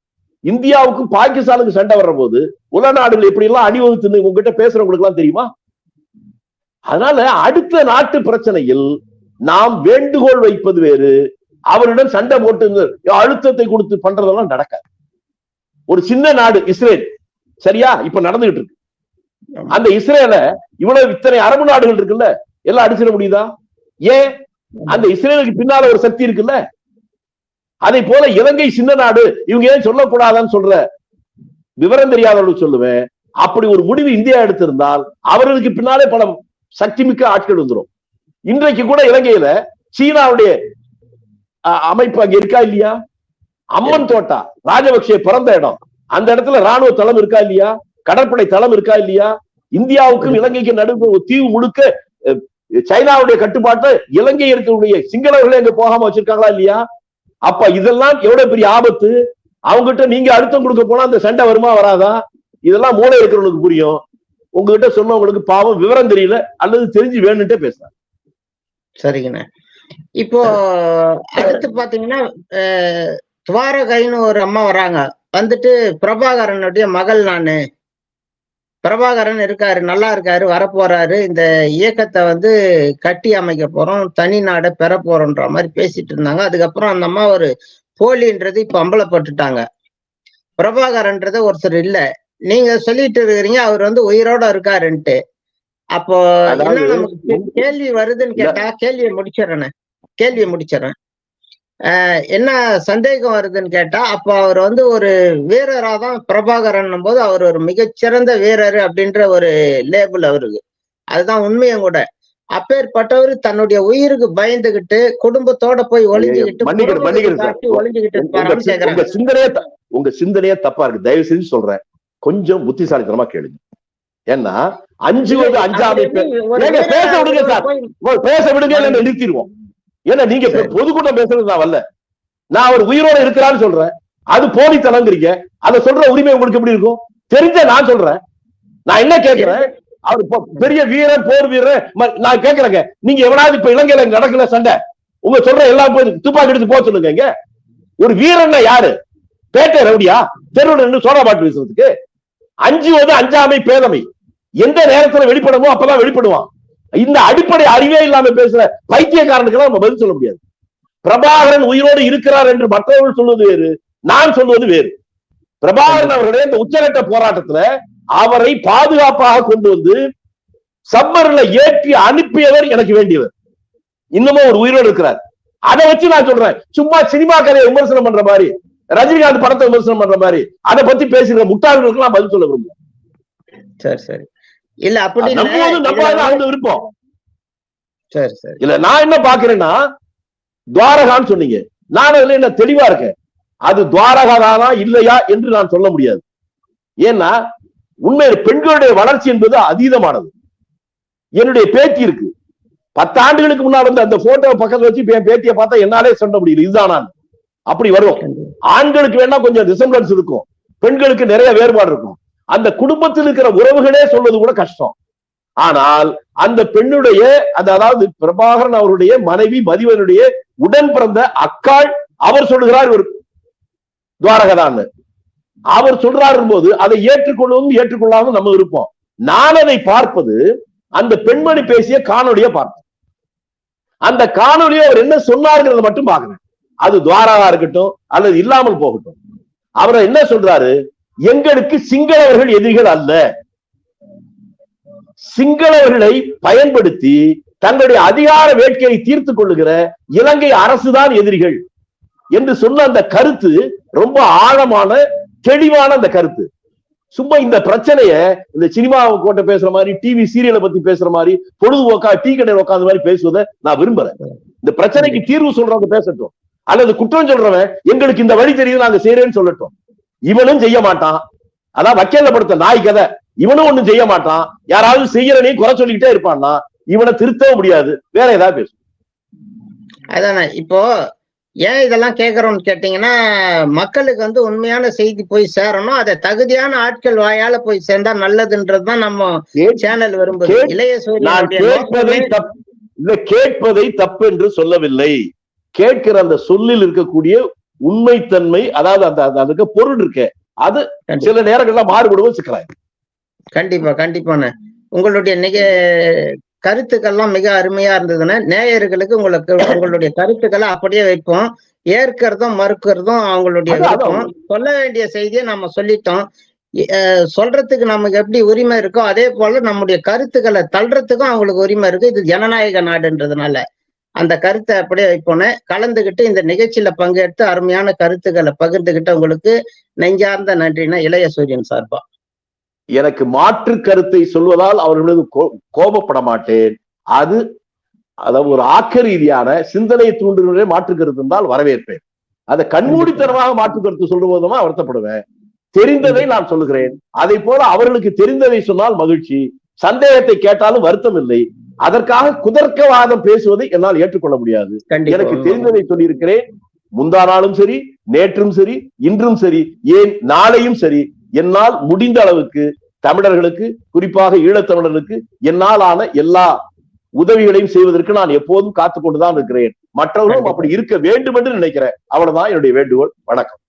S2: இந்தியாவுக்கும் பாகிஸ்தானுக்கு சண்டை வர்ற போது உலக நாடுகள் எப்படி எல்லாம் அணிவகுத்து உங்ககிட்ட பேசுறவங்களுக்கு எல்லாம் தெரியுமா? அதனால அடுத்த நாட்டு பிரச்சனையில் நாம் வேண்டுகோள் வைப்பது வேறு, அவரிடம் சண்டை போட்டு அழுத்தத்தை கொடுத்து பண்றதெல்லாம் நடக்காது. ஒரு சின்ன நாடு இஸ்ரேல், சரியா, இப்ப நடந்துகிட்டு இருக்கு. அந்த இஸ்ரேல இவ்வளவு இத்தனை அரபு நாடுகள் இருக்குல்ல, எல்லாம் அடிச்சிட முடியுதா? ஏன்? அந்த இஸ்ரேலுக்கு பின்னால ஒரு சக்தி இருக்குல்ல. அதை போல இலங்கை சின்ன நாடு, இவங்க ஏன் சொல்லக்கூடாதான்னு சொல்ற விவரம் தெரியாதவர்கள் சொல்லுவேன். அப்படி ஒரு முடிவு இந்தியா எடுத்திருந்தால் அவர்களுக்கு பின்னாலே பல சக்தி மிக்க ஆட்கள் வந்துடும். இன்றைக்கு கூட இலங்கையில சீனாவுடைய அமைப்பு அங்க இருக்கா இல்லையா? அம்மன் தோட்டா ராஜபக்சே பிறந்த இடம், அந்த இடத்துல ராணுவ தளம் இருக்கா இல்லையா? கடற்படை தளம் இருக்கா இல்லையா? இந்தியாவுக்கும் இலங்கைக்கு நடுவு ஒரு தீவு முழுக்க சைனாவுடைய கட்டுப்பாட்டு இலங்கை இருக்கக்கூடிய சிங்களவர்களே அங்க போகாம வச்சிருக்காங்களா இல்லையா? அப்ப இதெல்லாம் எவ்வளவு பெரிய ஆபத்து. அவங்ககிட்ட நீங்க அழுத்தம் கொடுக்க போனா அந்த சண்டை வருமா வராதா? இதெல்லாம் மூளை இருக்கிறவங்களுக்கு புரியும். உங்ககிட்ட சொன்னவங்களுக்கு பாவம் விவரம் தெரியல அல்லது தெரிஞ்சு வேணும்ட்டே பேசுறாங்க.
S1: சரிங்கண்ணா. இப்போ அடுத்து பாத்தீங்கன்னா துவாரகைன்னு ஒரு அம்மா வராங்க, வந்துட்டு பிரபாகரனுடைய மகள் நானு, பிரபாகரன் இருக்காரு, நல்லா இருக்காரு, வரப்போறாரு, இந்த இயக்கத்தை வந்து கட்டி அமைக்க போறோம், தனி நாடை பெற போறோம்ன்ற மாதிரி பேசிட்டு இருந்தாங்க. அதுக்கப்புறம் அந்த அம்மா ஒரு போலின்றது இப்ப அம்பலப்பட்டுட்டாங்க. பிரபாகரன்றது ஒருத்தர் இல்ல, நீங்க சொல்லிட்டு இருக்கிறீங்க அவர் வந்து உயிரோட இருக்காருன்ட்டு. அப்போ என்ன நமக்கு கேள்வி வருதுன்னு கேட்டா, கேள்வியை முடிச்சிடறேன். என்ன சந்தேகம் வருதுன்னு கேட்டா, அப்ப அவர் வந்து ஒரு வீரரா தான் பிரபாகரன் போது அவர் ஒரு மிகச்சிறந்த வீரர் அப்படின்ற ஒரு லேபிள் அவருக்கு, அதுதான் உண்மையும் கூட. அப்பேற்பட்டவர் தன்னுடைய உயிருக்கு பயந்துகிட்டு குடும்பத்தோட போய் ஒளிஞ்சுக்கிட்டு
S2: உங்க சிந்தனையே தப்பா இருக்கு. தயவு செஞ்சு சொல்றேன், கொஞ்சம் புத்திசாலித்தனமா கேளுங்க. ஏன்னா அஞ்சுவது அஞ்சாமை பேச விடுங்க சார், பேச விடுங்க, நிறுத்திடுவோம். ஏன்னா நீங்க பொதுக்கூட்டம் பேசுறது நான் வரல, நான் அவர் உயிரோட இருக்கிறான்னு சொல்றேன், அது போலித்தனங்கிறீங்க. அதை சொல்ற உரிமை உங்களுக்கு எப்படி இருக்கும்? தெரிஞ்ச நான் சொல்றேன். நான் என்ன கேட்கிறேன், அவர் பெரிய வீரர், போர் வீரர், நான் கேட்கிறேங்க, நீங்க எவனாவது இப்ப இலங்கையில நடக்கல சண்டை, உங்க சொல்ற எல்லாம் போய் துப்பாக்கி எடுத்து போக சொல்லுங்க. ஒரு வீரன்னா யாரு? பேட்டை ரவுடியா? தெருவில் நின்று சோடா பாட்டு வீசுறதுக்கு? அஞ்சுவது அஞ்சாமை பேதமை, எந்த நேரத்துல வெளிப்படமோ அப்பதான் வெளிப்படுவான். இந்த அடிப்படை அறிவே இல்லாம பேசுற பைத்தியக்காரனுக்கு நம்ம பதில் சொல்ல முடியாது. பிரபாகரன் உயிரோடு இருக்கிறார் என்று மற்றவர்கள் சொல்வது வேறு, நான் சொல்வது வேறு. பிரபாகரன் அவர்களுடைய இந்த உச்சகட்ட போராட்டத்துல அவரை பாதுகாப்பாக கொண்டு வந்து சம்மர்ல ஏற்றி அனுப்பியவர் எனக்கு வேண்டியவர், இன்னமும் ஒரு உயிரோடு இருக்கிறார். அதை வச்சு நான் சொல்றேன். சும்மா சினிமா கதையை விமர்சனம் பண்ற மாதிரி, ரஜினிகாந்த் படத்தை விமர்சனம் பண்ற மாதிரி அதை பத்தி பேசுகிற முட்டாள்களுக்கு நான் பதில் சொல்ல விரும்புறேன்.
S1: சரி சரி, இல்ல அப்படி
S2: விருப்பம்.
S1: சரி சரி,
S2: இல்ல நான் என்ன பாக்குறேன்னா, துவாரகான்னு சொன்னீங்க, நான் அதுல என்ன தெளிவா இருக்கேன். அது துவாரகாதானா இல்லையா என்று நான் சொல்ல முடியாது. ஏன்னா உண்மையில பெண்களுடைய வளர்ச்சி என்பது அதீதமானது. என்னுடைய பேத்தி இருக்கு, 10 ஆண்டுகளுக்கு முன்னாடி வந்து அந்த போட்டோ பக்கத்துல வச்சு என் பேத்தியை பார்த்தா என்னாலே சொல்ல முடியல இதுதான் நான். அப்படி வரும். ஆண்களுக்கு வேணா கொஞ்சம் ரிசம்பிளன்ஸ் இருக்கும், பெண்களுக்கு நிறைய வேறுபாடு இருக்கும். அந்த குடும்பத்தில் இருக்கிற உறவுகளே சொல்வது கூட கஷ்டம். ஆனால் அந்த பெண்ணுடைய, அதாவது பிரபாகரன் அவருடைய மனைவி மதிவனுடைய உடன் பிறந்த அக்காள் அவர் சொல்லுகிறார் ஒரு துவாரகதான், அவர் சொல்றாரு போது அதை ஏற்றுக்கொள்வதும் ஏற்றுக்கொள்ளாமல் நம்ம இருப்போம். நான் அதை பார்ப்பது அந்த பெண்மணி பேசிய காணொலியை பார்ப்பேன். அந்த காணொலியை அவர் என்ன சொன்னாருங்கிறத மட்டும் பார்க்கிறேன். அது துவாரகா இருக்கட்டும் அல்லது இல்லாமல் போகட்டும். அவர் என்ன சொல்றாரு, எங்களுக்கு சிங்களவர்கள் எதிரிகள் அல்ல, சிங்களவர்களை பயன்படுத்தி தங்களுடைய அதிகார வேட்கையை தீர்த்து கொள்ளுகிற இலங்கை அரசுதான் எதிரிகள் என்று சொன்ன அந்த கருத்து ரொம்ப ஆழமான தெளிவான அந்த கருத்து. சும்மா இந்த பிரச்சனைய இந்த சினிமாவை கோட்டை பேசுற மாதிரி, டிவி சீரியலை பத்தி பேசுற மாதிரி, பொழுதுபோக்கா டீ கடையில் உட்காந்த மாதிரி பேசுவதை நான் விரும்புறேன். இந்த பிரச்சனைக்கு தீர்வு சொல்றவங்க பேசட்டும், அல்லது குற்றம் சொல்றவன் எங்களுக்கு இந்த வழி தெரியுது நாங்க செய்யறேன்னு சொல்லட்டும். இவனும் செய்ய மாட்டான். அதான் வக்கீல படுத்த நாய் கதை. இவனும் ஒண்ணும் செய்ய மாட்டான். யாராவது செய்யறனையும் குறை சொல்லிக்கிட்டே இருப்பான்னா இவனை திருத்தவும் முடியாது. வேற ஏதாவது பேசு.
S1: அதானே இப்போ ஏன் இதெல்லாம் கேட்கறோம்னு கேட்டீங்கன்னா, மக்களுக்கு வந்து உண்மையான செய்தி போய் சேரணும். அதை தகுதியான ஆட்கள் வாயால போய் சேர்ந்தா நல்லதுன்றதுதான் நம்ம சேனல் விரும்புது. இளைய
S2: கேட்பதை தப்பு என்று சொல்லவில்லை. கேட்கிற அந்த சொல்லில் இருக்கக்கூடிய உண்மைத்தன்மை, அதாவது அந்த அதுக்கு பொருள் இருக்க, அது சில நேரங்கள்ல மாறுபடுவது சிக்கலாய்.
S1: கண்டிப்பா கண்டிப்பாண்ணே. உங்களுடைய கருத்துக்கள்லாம் மிக அருமையா இருந்ததுன்னா நேயர்களுக்கு உங்களுடைய கருத்துக்களை அப்படியே வைப்போம். ஏற்கிறதும் மறுக்கிறதும் அவங்களுடைய விருப்பம். சொல்ல வேண்டிய செய்தியை நம்ம சொல்லிட்டோம். சொல்றதுக்கு நமக்கு எப்படி உரிமை இருக்கோ அதே போல நம்முடைய கருத்துக்களை தள்ளுறதுக்கும் அவங்களுக்கு உரிமை இருக்கு. இது ஜனநாயக நாடுன்றதுனால அந்த கருத்தை அப்படியே வைப்போன்னு கலந்துகிட்டு இந்த நிகழ்ச்சியில பங்கெடுத்து அருமையான கருத்துக்களை பகிர்ந்துகிட்டு உங்களுக்கு நெஞ்சார்ந்த நன்றினா இளைய சூரியன் சார்பா.
S2: எனக்கு மாற்று கருத்தை சொல்வதால் அவர்களது கோபப்பட மாட்டேன். அதாவது ஒரு ஆக்க ரீதியான சிந்தனை தூண்டுகிற மாற்று கருத்து இருந்தால் வரவேற்பேன். அதை கண்மூடித்தனமாக மாற்று கருத்து சொல்லுவதுமா வருத்தப்படுவேன். தெரிந்ததை நான் சொல்லுகிறேன். அதை போல அவர்களுக்கு தெரிந்ததை சொன்னால் மகிழ்ச்சி. சந்தேகத்தை கேட்டாலும் வருத்தம் இல்லை. அதற்காக குதர்க்கவாதம் பேசுவதை என்னால் ஏற்றுக்கொள்ள முடியாது. எனக்கு தெரிந்ததை சொல்லியிருக்கிறேன். முந்தா நாளும் சரி, நேற்றும் சரி, இன்றும் சரி, ஏன் நாளையும் சரி, என்னால் முடிந்த அளவுக்கு தமிழர்களுக்கு, குறிப்பாக ஈழத்தமிழர்களுக்கு என்னால் ஆன எல்லா உதவிகளையும் செய்வதற்கு நான் எப்போதும் காத்துக்கொண்டுதான் இருக்கிறேன். மற்றவர்களும் அப்படி இருக்க வேண்டும் என்று நினைக்கிறேன். அவ்வளவுதான் என்னுடைய வேண்டுகோள். வணக்கம்.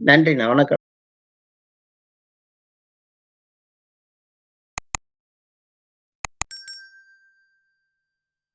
S1: நன்றிண்ணா. வணக்கம்.